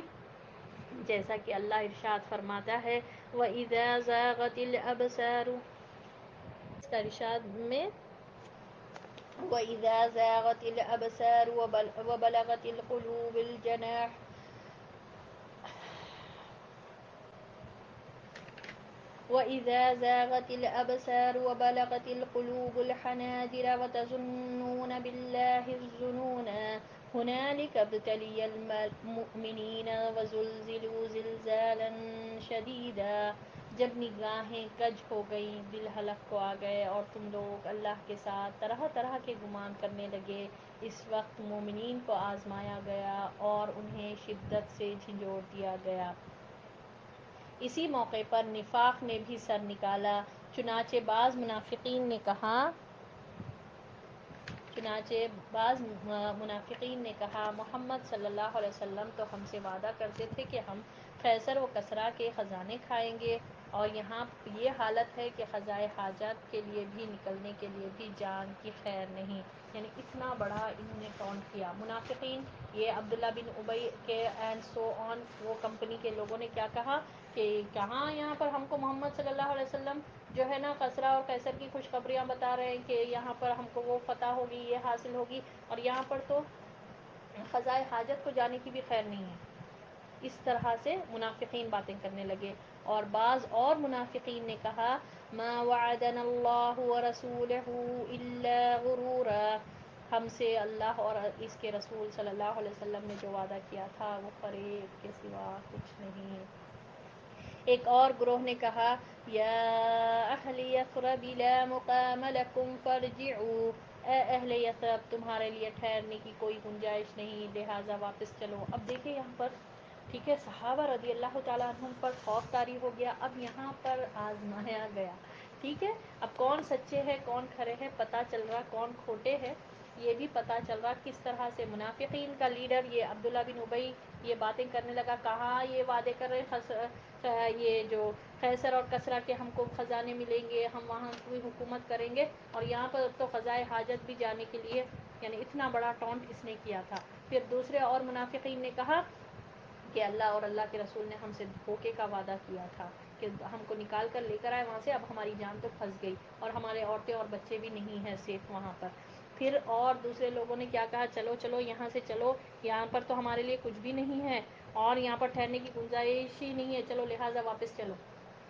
جیسا کہ اللہ ارشاد فرماتا ہے، وَإِذَا زَاغَتِ الْأَبْصَارُ، اس کا ارشاد میں وَإِذَا زَاغَتِ الْأَبْصَارُ وَبَلَغَتِ الْقُلُوبُ الْجَنَاحَ وَإِذَا زَاغَتِ الْأَبْصَارُ وَبَلَغَتِ الْقُلُوبُ الْحَنَاجِرَ وَتَظُنُّونَ بِاللَّهِ الظُّنُونَا هُنَالِكَ ابْتُلِيَ الْمُؤْمِنِينَ وَزُلْزِلُوا زِلْزَالًا شَدِيدًا، جب نگاہیں کج ہو گئیں، دل حلق کو آ گئے اور تم لوگ اللہ کے ساتھ طرح طرح کے گمان کرنے لگے، اس وقت مومنین کو آزمایا گیا اور انہیں شدت سے جھنجھوڑ دیا گیا، اسی موقع پر نفاق نے بھی سر نکالا، چنانچہ بعض منافقین نے کہا محمد صلی اللہ علیہ وسلم تو ہم سے وعدہ کرتے تھے کہ ہم قیصر و کسریٰ کے خزانے کھائیں گے، اور یہاں یہ حالت ہے کہ قضائے حاجات کے لیے بھی نکلنے کے لیے بھی جان کی خیر نہیں، یعنی اتنا بڑا انہوں نے ٹونٹ کیا، منافقین، یہ عبداللہ بن ابی کے اینڈ سو آن، وہ کمپنی کے لوگوں نے کیا کہا کہ کہاں یہاں پر ہم کو محمد صلی اللہ علیہ وسلم جو ہے نا کسرا اور قیصر کی خوشخبریاں بتا رہے ہیں کہ یہاں پر ہم کو وہ فتح ہوگی، یہ حاصل ہوگی، اور یہاں پر تو قضائے حاجت کو جانے کی بھی خیر نہیں ہے. اس طرح سے منافقین باتیں کرنے لگے. اور بعض اور منافقین نے کہا ما وعدنا اللہ ورسولہ الا غرورا، ہم سے اللہ اور اس کے رسول صلی اللہ علیہ وسلم نے جو وعدہ کیا تھا وہ فریب کے سوا کچھ نہیں. ایک اور گروہ نے کہا یا اہل یثرب لا مقام لکم فارجعوا، اے اہل یثرب تمہارے لیے ٹھہرنے کی کوئی گنجائش نہیں، لہٰذا واپس چلو. اب دیکھیں یہاں پر ٹھیک ہے صحابہ رضی اللہ تعالیٰ عنہم پر خوف طاری ہو گیا. اب یہاں پر آزمایا گیا. ٹھیک ہے اب کون سچے ہیں کون کھرے ہیں پتہ چل رہا، کون کھوٹے ہیں یہ بھی پتہ چل رہا. کس طرح سے منافقین کا لیڈر یہ عبداللہ بن ابی یہ باتیں کرنے لگا، کہاں یہ وعدے کر رہے یہ جو قیصر اور کسرا کے ہم کو خزانے ملیں گے، ہم وہاں کوئی حکومت کریں گے، اور یہاں پر تو قضائے حاجت بھی جانے کے لیے یعنی اتنا بڑا ٹونٹ اس نے کیا تھا. پھر دوسرے اور منافقین نے کہا کہ اللہ اور اللہ کے رسول نے ہم سے دھوکے کا وعدہ کیا تھا کہ ہم کو نکال کر لے کر آئے وہاں سے، اب ہماری جان تو پھنس گئی اور ہمارے عورتیں اور بچے بھی نہیں ہیں سیف وہاں پر. پھر اور دوسرے لوگوں نے کیا کہا چلو چلو یہاں سے چلو، یہاں پر تو ہمارے لیے کچھ بھی نہیں ہے اور یہاں پر ٹھہرنے کی گنجائش ہی نہیں ہے، چلو لہٰذا واپس چلو.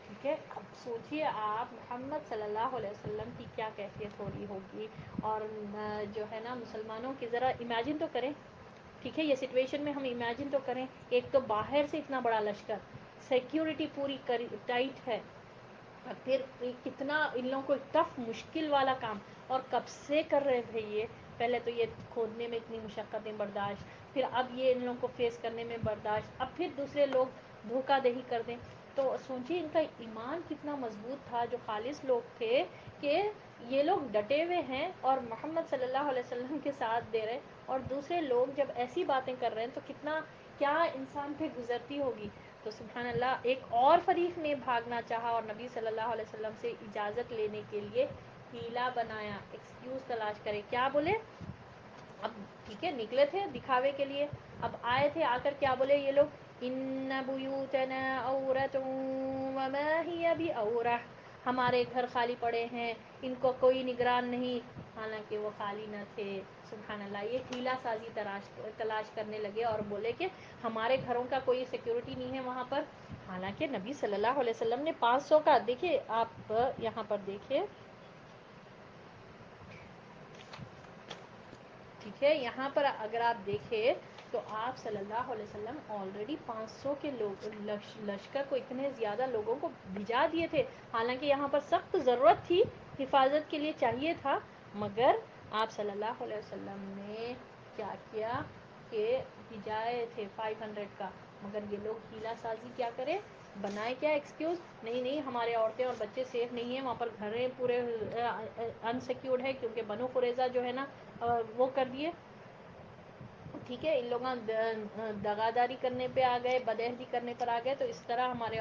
ٹھیک ہے اب سوچئے آپ محمد صلی اللہ علیہ وسلم کی کیا کیفیت ہو رہی ہوگی. اور جو ہے نا مسلمانوں کی ذرا امیجن تو کریں. ٹھیک ہے یہ سچویشن میں ہم امیجن تو کریں، ایک تو باہر سے اتنا بڑا لشکر، سیکیورٹی پوری ٹائٹ ہے، پھر کتنا ان لوگوں کو ٹف مشکل والا کام، اور کب سے کر رہے تھے یہ. پہلے تو یہ کھودنے میں اتنی مشقتیں برداشت، پھر اب یہ ان لوگوں کو فیس کرنے میں برداشت، اب پھر دوسرے لوگ دھوکہ دہی کر دیں. تو سوچیے ان کا ایمان کتنا مضبوط تھا جو خالص لوگ تھے کہ یہ لوگ ڈٹے ہوئے ہیں اور محمد صلی اللہ علیہ وسلم کے ساتھ دے رہے، اور دوسرے لوگ جب ایسی باتیں کر رہے ہیں تو کتنا کیا انسان پہ گزرتی ہوگی. تو سبحان اللہ ایک اور فریق نے بھاگنا چاہا اور نبی صلی اللہ علیہ وسلم سے اجازت لینے کے لیے ہیلا بنایا، ایکسکیوز تلاش کرے. کیا بولے اب ٹھیک ہے نکلے تھے دکھاوے کے لیے، اب آئے تھے آ کر کیا بولے یہ لوگ ان بیوتنا عورۃ وما ہی بعورۃ، ہمارے گھر خالی پڑے ہیں ان کو کوئی نگران نہیں، حالانکہ وہ خالی نہ تھے. سبحان اللہ یہ ہیلا سازی تلاش کرنے لگے اور بولے کہ ہمارے گھروں کا کوئی سیکیورٹی نہیں ہے وہاں پر، حالانکہ نبی صلی اللہ علیہ وسلم نے 500 کا دیکھیے آپ یہاں پر دیکھیے ٹھیک ہے یہاں پر اگر آپ دیکھیں تو آپ صلی اللہ علیہ وسلم آلریڈی 500 کے لوگ لشکر کو اتنے زیادہ لوگوں کو بھجا دیے تھے، حالانکہ یہاں پر سخت ضرورت تھی حفاظت کے لیے چاہیے تھا، مگر آپ صلی اللہ علیہ وسلم نے کیا کیا کہ بھجائے تھے 500 کا، مگر یہ لوگ ہیلا سازی کیا کرے بنائے کیا ایکسکیوز نہیں نہیں ہمارے عورتیں اور بچے سیف نہیں ہیں وہاں پر، گھریں پورے انسیکیورڈ ہے کیونکہ بنو قریظہ جو ہے نا وہ کر دیے. ٹھیک ہے ان لوگوں دغاداری کرنے پہ آ گئے، بدعہدی کرنے پر آ گئے، تو اس طرح ہمارے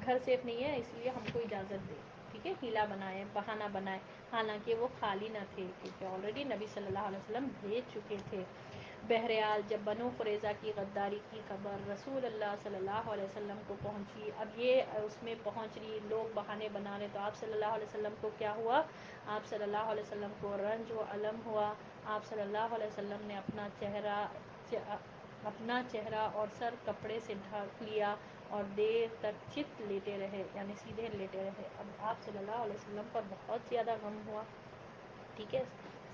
گھر سیف نہیں ہے اس لیے ہم کو اجازت دے. ٹھیک ہے ہیلا بنائے بہانہ بنائے، حالانکہ وہ خالی نہ تھے کیونکہ آلریڈی نبی صلی اللہ علیہ وسلم بھیج چکے تھے. بہرحال جب بنو قریظہ کی غداری کی خبر رسول اللہ صلی اللہ علیہ وسلم کو پہنچی، اب یہ اس میں پہنچ رہی لوگ بہانے بنا رہے، تو آپ صلی اللہ علیہ وسلم کو کیا ہوا، آپ صلی اللہ علیہ وسلم کو رنج و علم ہوا. آپ صلی اللہ علیہ وسلم نے اپنا چہرہ اور سر کپڑے سے ڈھک لیا اور دیر تک چت لیٹے رہے یعنی سیدھے لیٹے رہے. اب آپ صلی اللہ علیہ وسلم پر بہت زیادہ غم ہوا. ٹھیک ہے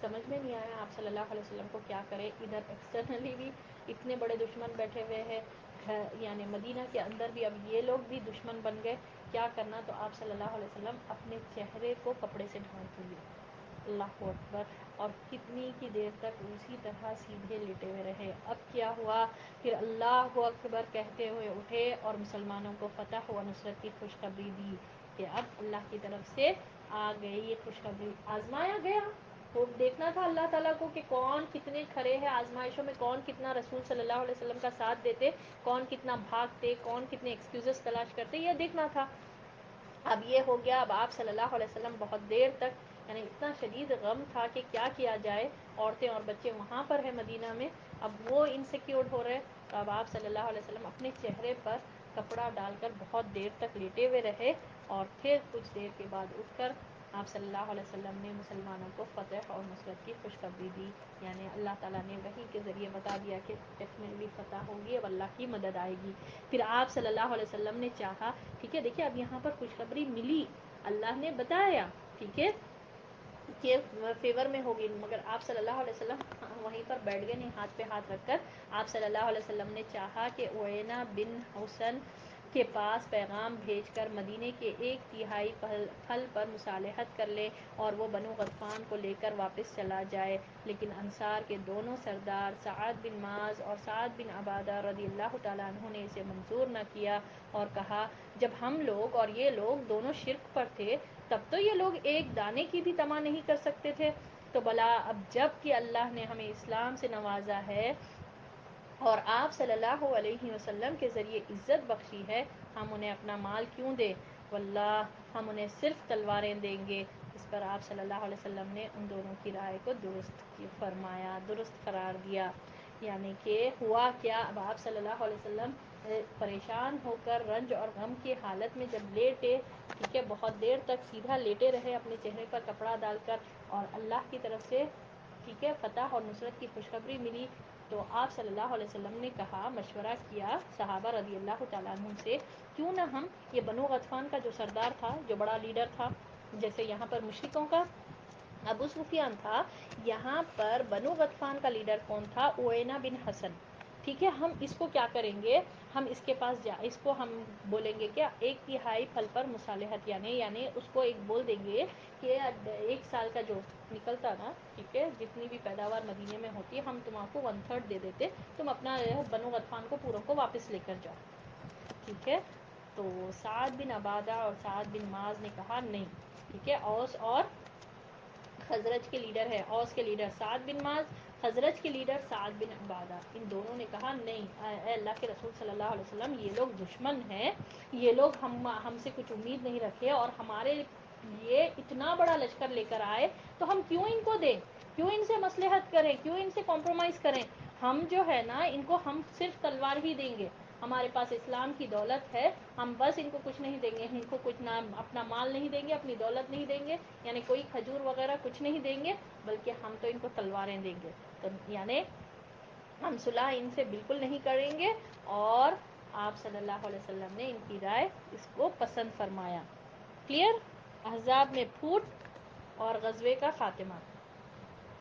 سمجھ میں نہیں آیا آپ صلی اللہ علیہ وسلم کو کیا کرے، ادھر ایکسٹرنلی بھی اتنے بڑے دشمن بیٹھے ہوئے ہیں یعنی مدینہ کے اندر بھی اب یہ لوگ بھی دشمن بن گئے، کیا کرنا. تو آپ صلی اللہ علیہ وسلم اپنے چہرے کو کپڑے سے ڈھانپ لیے. اللہ اکبر، اور کتنی کی دیر تک اسی طرح سیدھے لیٹے ہوئے رہے. اب کیا ہوا پھر اللہ اکبر کہتے ہوئے اٹھے اور مسلمانوں کو فتح و نصرت کی خوشخبری دی کہ اب اللہ کی طرف سے آ گئی یہ خوشخبری. آزمایا گیا وہ دیکھنا تھا اللہ تعالیٰ کو کہ کون کتنے کھڑے ہیں آزمائشوں میں، کون کتنا رسول صلی اللہ علیہ وسلم کا ساتھ دیتے، کون کتنا بھاگتے، کون کتنے ایکسکیوزز تلاش کرتے، یہ دیکھنا تھا. اب یہ ہو گیا. اب آپ صلی اللہ علیہ وسلم بہت دیر تک یعنی اتنا شدید غم تھا کہ کیا جائے، عورتیں اور بچے وہاں پر ہیں مدینہ میں، اب وہ انسیکیورڈ ہو رہے. تو اب آپ صلی اللہ علیہ وسلم اپنے چہرے پر کپڑا ڈال کر بہت دیر تک لیٹے ہوئے رہے، اور پھر کچھ دیر کے بعد اٹھ کر آپ صلی اللہ علیہ وسلم نے مسلمانوں کو فتح اور نصرت کی خوشخبری دی. یعنی اللہ تعالیٰ نے وحی کے ذریعے بتا دیا کہ ڈیفینیٹلی فتح ہوگی، اب اللہ کی مدد آئے گی. پھر آپ صلی اللہ علیہ وسلم نے چاہا، ٹھیک ہے، دیکھیے اب یہاں پر خوشخبری ملی، اللہ نے بتایا، ٹھیک ہے، کہ فیور میں ہوگی، مگر آپ صلی اللہ علیہ وسلم وہیں پر بیٹھ گئے نہیں، ہاتھ پہ ہاتھ رکھ کر. آپ صلی اللہ علیہ وسلم نے چاہا کہ عیینہ بن حسن کے پاس پیغام بھیج کر مدینے کے 1/3 پھل پر مصالحت کر لے اور وہ بنو غطفان کو لے کر واپس چلا جائے. لیکن انصار کے دونوں سردار سعد بن معاذ اور سعد بن عبادہ رضی اللہ تعالیٰ عنہ نے اسے منظور نہ کیا اور کہا، جب ہم لوگ اور یہ لوگ دونوں شرک پر تھے تب تو یہ لوگ ایک دانے کی بھی طمع نہیں کر سکتے تھے، تو بلا اب جب کہ اللہ نے ہمیں اسلام سے نوازا ہے اور آپ صلی اللہ علیہ وسلم کے ذریعے عزت بخشی ہے، ہم انہیں اپنا مال کیوں دیں؟ واللہ ہم انہیں صرف تلواریں دیں گے. اس پر آپ صلی اللہ علیہ وسلم نے ان دونوں کی رائے کو درست فرمایا، درست قرار دیا. یعنی کہ ہوا کیا، اب آپ صلی اللہ علیہ وسلم پریشان ہو کر رنج اور غم کی حالت میں جب لیٹے، ٹھیک ہے، بہت دیر تک سیدھا لیٹے رہے اپنے چہرے پر کپڑا ڈال کر، اور اللہ کی طرف سے، ٹھیک ہے، فتح اور نصرت کی خوشخبری ملی. تو آپ صلی اللہ علیہ وسلم نے کہا، مشورہ کیا صحابہ رضی اللہ تعالیٰ عنہ سے، کیوں نہ ہم یہ بنو غطفان کا جو سردار تھا، جو بڑا لیڈر تھا، جیسے یہاں پر مشرکوں کا ابو سفیان تھا، یہاں پر بنو غطفان کا لیڈر کون تھا؟ عیینہ بن حسن. ٹھیک ہے، ہم اس کو کیا کریں گے، ہم اس کے پاس اس کو ہم بولیں گے کیا 1/3 پھل پر مصالحت، یعنی اس کو ایک بول دیں گے کہ 1 سال کا جو نکلتا نا، ٹھیک ہے، جتنی بھی پیداوار مدینے میں ہوتی ہے، ہم تم کو 1/3 دے دیتے، تم اپنا بنو غطفان کو پوروں کو واپس لے کر جاؤ. ٹھیک ہے، تو سعد بن عبادہ اور سعد بن معاذ نے کہا نہیں. ٹھیک ہے، اوس اور خزرج کے لیڈر ہے، اوس کے لیڈر سعد بن معاذ، خزرج کے لیڈر سعد بن عبادہ، ان دونوں نے کہا نہیں، اے اللہ کے رسول صلی اللہ علیہ وسلم، یہ لوگ دشمن ہیں، یہ لوگ ہم سے کچھ امید نہیں رکھے اور ہمارے لیے اتنا بڑا لشکر لے کر آئے، تو ہم کیوں ان کو دیں، کیوں ان سے مصلحت کریں، کیوں ان سے کمپرومائز کریں. ہم جو ہے نا ان کو ہم صرف تلوار ہی دیں گے، ہمارے پاس اسلام کی دولت ہے، ہم بس ان کو کچھ نہیں دیں گے، ان کو کچھ نہ اپنا مال نہیں دیں گے، اپنی دولت نہیں دیں گے، یعنی کوئی کھجور وغیرہ کچھ نہیں دیں گے، بلکہ ہم تو ان کو تلواریں دیں گے. تو یعنی ہم صلح ان سے بالکل نہیں کریں گے. اور آپ صلی اللہ علیہ وسلم نے ان کی رائے اس کو پسند فرمایا. کلیئر؟ احزاب میں پھوٹ اور غزوے کا خاتمہ.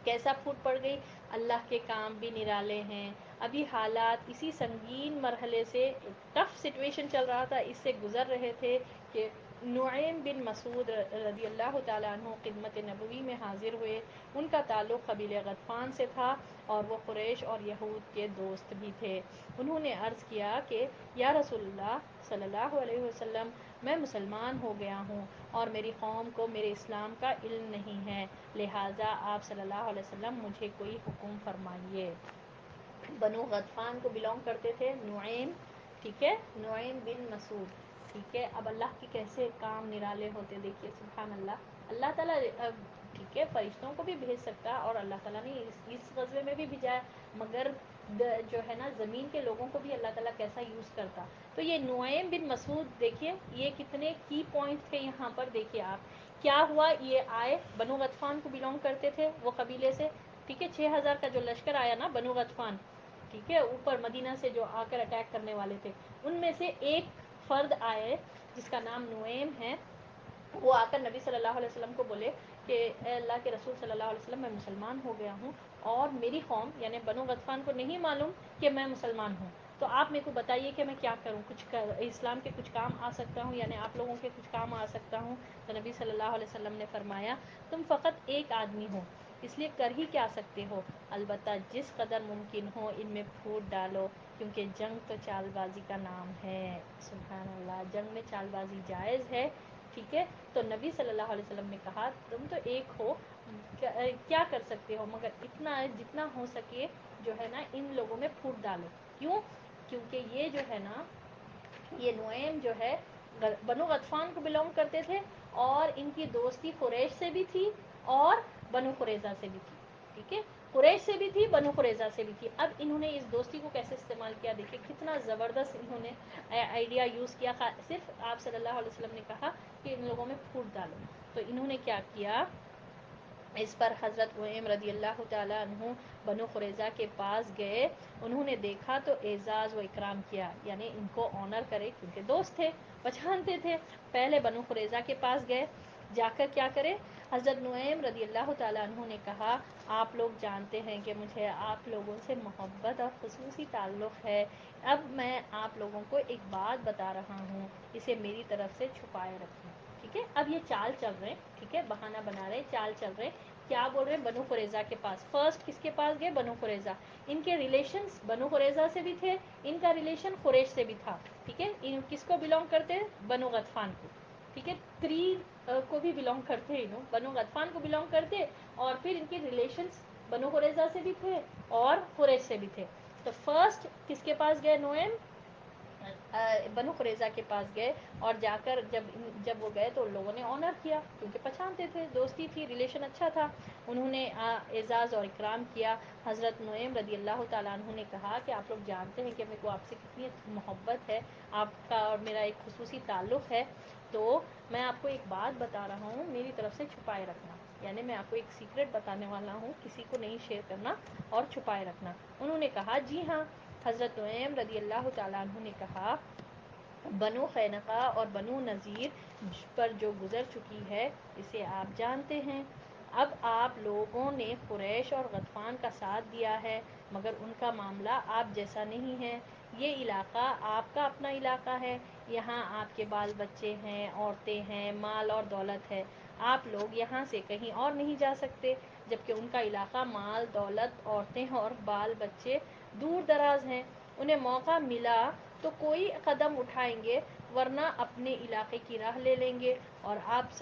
کیسا پھوٹ پڑ گئی؟ اللہ کے کام بھی نرالے ہیں. ابھی حالات اسی سنگین مرحلے سے، ٹف سچویشن چل رہا تھا، اس سے گزر رہے تھے کہ نعیم بن مسعود رضی اللہ تعالیٰ عنہ خدمت نبوی میں حاضر ہوئے. ان کا تعلق قبیلہ غطفان سے تھا اور وہ قریش اور یہود کے دوست بھی تھے. انہوں نے عرض کیا کہ یا رسول اللہ صلی اللہ علیہ وسلم، میں مسلمان ہو گیا ہوں اور میری قوم کو میرے اسلام کا علم نہیں ہے، لہٰذا آپ صلی اللہ علیہ وسلم مجھے کوئی حکم فرمائیے. بنو غطفان کو بلونگ کرتے تھے نعیم، ٹھیک ہے، نعیم بن مسعود. ٹھیک ہے، اب اللہ کے کیسے کام نرالے ہوتے، دیکھیے سبحان اللہ. اللہ تعالیٰ ٹھیک ہے فرشتوں کو بھی بھیج سکتا، اور اللہ تعالیٰ نے اس غزوے میں بھی بھیجا، مگر جو ہے نا زمین کے لوگوں کو بھی اللہ تعالیٰ کیسا یوز کرتا. تو یہ نعیم بن مسعود، دیکھیے یہ کتنے کی پوائنٹ تھے یہاں پر. دیکھیے آپ کیا ہوا، یہ آئے، بنو غطفان کو بلونگ کرتے تھے وہ قبیلے سے. ٹھیک ہے، 6000 کا جو لشکر آیا نا بنو غطفان، ٹھیک ہے، اوپر مدینہ سے جو آ کر اٹیک کرنے والے تھے، ان میں سے ایک فرد آئے جس کا نام نعیم ہے. وہ آ کر نبی صلی اللہ علیہ وسلم کو بولے کہ اے اللہ کے رسول صلی اللہ علیہ وسلم، میں مسلمان ہو گیا ہوں اور میری قوم یعنی بنو غطفان کو نہیں معلوم کہ میں مسلمان ہوں، تو آپ میرے کو بتائیے کہ میں کیا کروں، اسلام کے کچھ کام آ سکتا ہوں، یعنی آپ لوگوں کے کچھ کام آ سکتا ہوں. تو نبی صلی اللہ علیہ وسلم نے فرمایا، تم فقط ایک آدمی ہو، اس لیے کر ہی کیا سکتے ہو، البتہ جس قدر ممکن ہو ان میں پھوٹ ڈالو، کیونکہ جنگ تو چال بازی کا نام ہے. سبحان اللہ، جنگ میں چال بازی جائز ہے. ٹھیک ہے، تو نبی صلی اللہ علیہ وسلم نے کہا تم تو ایک ہو، کیا کر سکتے ہو، مگر اتنا جتنا ہو سکے جو ہے نا ان لوگوں میں پھوٹ ڈالو. کیوں؟ کیونکہ یہ جو ہے نا، یہ نعیم جو ہے بنو غطفان کو بلونگ کرتے تھے، اور ان کی دوستی قریش سے بھی تھی اور بنو قریظہ سے بھی تھی. ٹھیک ہے، قریش سے بھی تھی، بنو قریظہ سے بھی تھی. اب انہوں نے اس دوستی کو کیسے استعمال کیا، دیکھیں کتنا زبردست انہوں نے آئیڈیا یوز کیا. صرف آپ صلی اللہ علیہ وسلم نے کہا کہ ان لوگوں میں پھوٹ ڈالو، تو انہوں نے کیا کیا، اس پر حضرت نعیم رضی اللہ تعالیٰ عنہ بنو قریظہ کے پاس گئے. انہوں نے دیکھا تو اعزاز و اکرام کیا، یعنی ان کو آنر کرے، کیونکہ دوست تھے، پہچانتے تھے. پہلے بنو قریظہ کے پاس گئے، جا کر کیا کرے، حضرت نعیم رضی اللہ تعالیٰ عنہ نے کہا آپ لوگ جانتے ہیں کہ مجھے آپ لوگوں سے محبت اور خصوصی تعلق ہے. اب میں آپ لوگوں کو ایک بات بتا رہا ہوں، اسے میری طرف سے چھپائے رکھیں. ٹھیک ہے، اب یہ چال چل رہے ہیں، ٹھیک ہے، بہانہ بنا رہے، چال چل رہے. کیا بول رہے ہیں، بنو قریظہ کے پاس. فرسٹ کس کے پاس گئے، بنو قریظہ. ان کے ریلیشنز بنو قریظہ سے بھی تھے، ان کا ریلیشن قریش سے بھی تھا. ٹھیک ہے، ان کس کو بلونگ کرتے ہیں، بنو غطفان کو. ٹھیک ہے، تری کو بھی بلونگ کرتے ہیں، بنو غطفان کو بلونگ کرتے، اور پھر ان کے ریلیشنز بنو قریظہ سے بھی تھے اور قریش سے بھی تھے. تو فرسٹ کس کے پاس گئے، نعیم بنو قریظہ کے پاس گئے، اور جا کر جب وہ گئے تو ان لوگوں نے آنر کیا، کیونکہ پہچانتے تھے، دوستی تھی، ریلیشن اچھا تھا. انہوں نے اعزاز اور اکرام کیا. حضرت نعیم رضی اللہ تعالیٰ عنہ نے کہا کہ آپ لوگ جانتے ہیں کہ میرے کو آپ سے کتنی محبت ہے، آپ کا اور میرا ایک خصوصی تعلق ہے، تو میں آپ کو ایک بات بتا رہا ہوں، میری طرف سے چھپائے رکھنا. یعنی میں آپ کو ایک سیکرٹ بتانے والا ہوں، کسی کو نہیں شیئر کرنا اور چھپائے رکھنا. انہوں نے کہا جی ہاں. حضرت نعیم رضی اللہ تعالیٰ عنہ نے کہا بنو قینقاع اور بنو نذیر پر جو گزر چکی ہے اسے آپ جانتے ہیں. اب آپ لوگوں نے قریش اور غطفان کا ساتھ دیا ہے، مگر ان کا معاملہ آپ جیسا نہیں ہے. یہ علاقہ آپ کا اپنا علاقہ ہے، یہاں آپ کے بال بچے ہیں، عورتیں ہیں، مال اور دولت ہے. آپ لوگ یہاں سے کہیں اور نہیں جا سکتے، جبکہ ان کا علاقہ مال، دولت، عورتیں اور بال بچے دور دراز ہیں. انہیں موقع ملا تو کوئی قدم اٹھائیں گے، ورنہ اپنے علاقے کی راہ لے لیں گے، اور آپ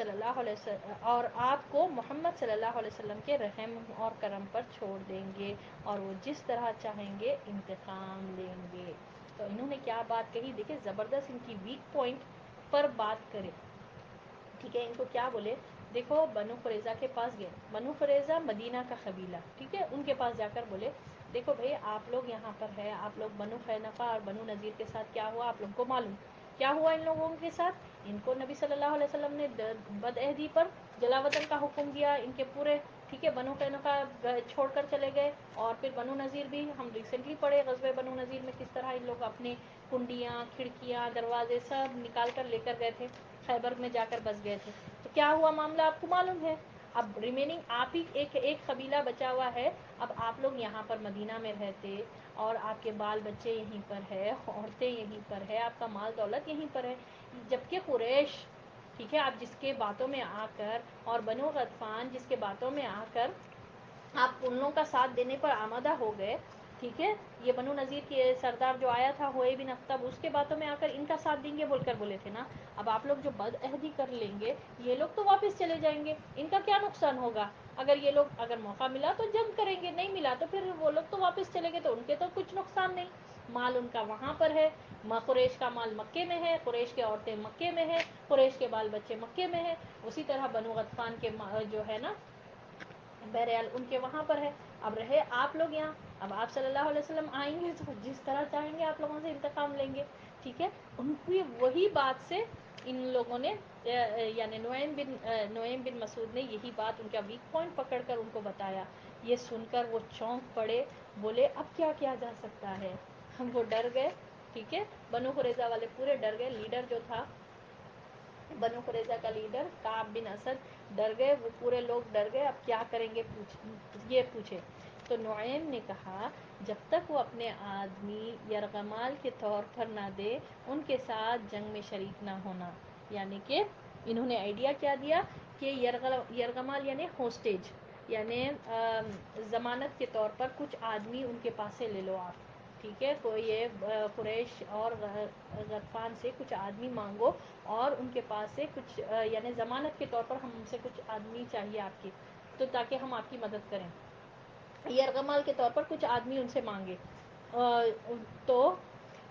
کو محمد صلی اللہ علیہ وسلم کے رحم اور کرم پر چھوڑ دیں گے، اور وہ جس طرح چاہیں گے انتقام لیں گے. تو انہوں نے کیا بات کہی، دیکھیں زبردست ان کی ویک پوائنٹ پر بات کرے. ٹھیک ہے، ان کو کیا بولے، دیکھو بنو قریظہ کے پاس گئے، بنو قریظہ مدینہ کا قبیلہ، ٹھیک ہے، ان کے پاس جا کر بولے دیکھو بھئی آپ لوگ یہاں پر ہے، آپ لوگ بنو قینقاع اور بنو نذیر کے ساتھ کیا ہوا آپ لوگوں کو معلوم. کیا ہوا ان لوگوں کے ساتھ، ان کو نبی صلی اللہ علیہ وسلم نے بدعہدی پر جلا وطن کا حکم دیا، ان کے پورے، ٹھیک ہے، بنو قینقاع چھوڑ کر چلے گئے، اور پھر بنو نذیر بھی ہم ریسنٹلی پڑھے غزوہ بنو نذیر میں کس طرح ان لوگ اپنے کنڈیاں، کھڑکیاں، دروازے سب نکال کر لے کر گئے تھے، خیبر میں جا کر بس گئے تھے. تو کیا ہوا معاملہ آپ کو معلوم ہے. اب ریمیننگ آپ ہی ایک قبیلہ بچا ہوا ہے. اب آپ لوگ یہاں پر مدینہ میں رہتے، اور آپ کے بال بچے یہیں پر ہے، عورتیں یہیں پر ہے، آپ کا مال دولت یہیں پر ہے، جبکہ قریش، ٹھیک ہے، آپ جس کے باتوں میں آ کر، اور بنو غطفان جس کے باتوں میں آ کر آپ ان لوگوں کا ساتھ دینے پر آمادہ ہو گئے. ٹھیک ہے، یہ بنو نذیر کے سردار جو آیا تھا ہوئے بن اخطب، اس کے باتوں میں آ کر ان کا ساتھ دیں گے بول کر بولے تھے نا. اب آپ لوگ جو بدعہدی کر لیں گے، یہ لوگ تو واپس چلے جائیں گے، ان کا کیا نقصان ہوگا. اگر یہ لوگ، اگر موقع ملا تو جنگ کریں گے، نہیں ملا تو پھر وہ لوگ تو واپس چلے گئے، تو ان کے تو کچھ نقصان نہیں. مال ان کا وہاں پر ہے، قریش کا مال مکے میں ہے، قریش کے عورتیں مکے میں ہے، قریش کے بال بچے مکے میں ہے. اسی طرح بنو غطفان کے جو ہے نا بہرحال ان کے وہاں پر ہے. اب رہے آپ لوگ یہاں، اب آپ صلی اللہ علیہ وسلم آئیں گے تو جس طرح چاہیں گے آپ لوگوں سے انتقام لیں گے. ٹھیک ہے، ان کی وہی بات سے ان لوگوں نے، یعنی نعیم بن مسعود نے یہی بات ان کا ویک پوائنٹ پکڑ کر ان کو بتایا. یہ سن کر وہ چونک پڑے، بولے اب کیا کیا جا سکتا ہے. وہ ڈر گئے. ٹھیک ہے، بنو قریظہ والے پورے ڈر گئے. لیڈر جو تھا بنو قریظہ کا لیڈر کعب بن اسد ڈر گئے، وہ پورے لوگ ڈر گئے. اب کیا کریں گے یہ پوچھے. تو نعیم نے کہا جب تک وہ اپنے آدمی یرغمال کے طور پر نہ دے، ان کے ساتھ جنگ میں شریک نہ ہونا. یعنی کہ انہوں نے آئیڈیا کیا دیا کہ یرغمال یعنی ہوسٹیج، یعنی ضمانت کے طور پر کچھ آدمی ان کے پاس سے لے لو آپ. ٹھیک ہے، تو یہ قریش اور غطفان سے کچھ آدمی مانگو، اور ان کے پاس سے کچھ، یعنی ضمانت کے طور پر ہم سے کچھ آدمی چاہیے آپ کی، تو تاکہ ہم آپ کی مدد کریں. یرغمال کے طور پر کچھ آدمی ان سے مانگے، تو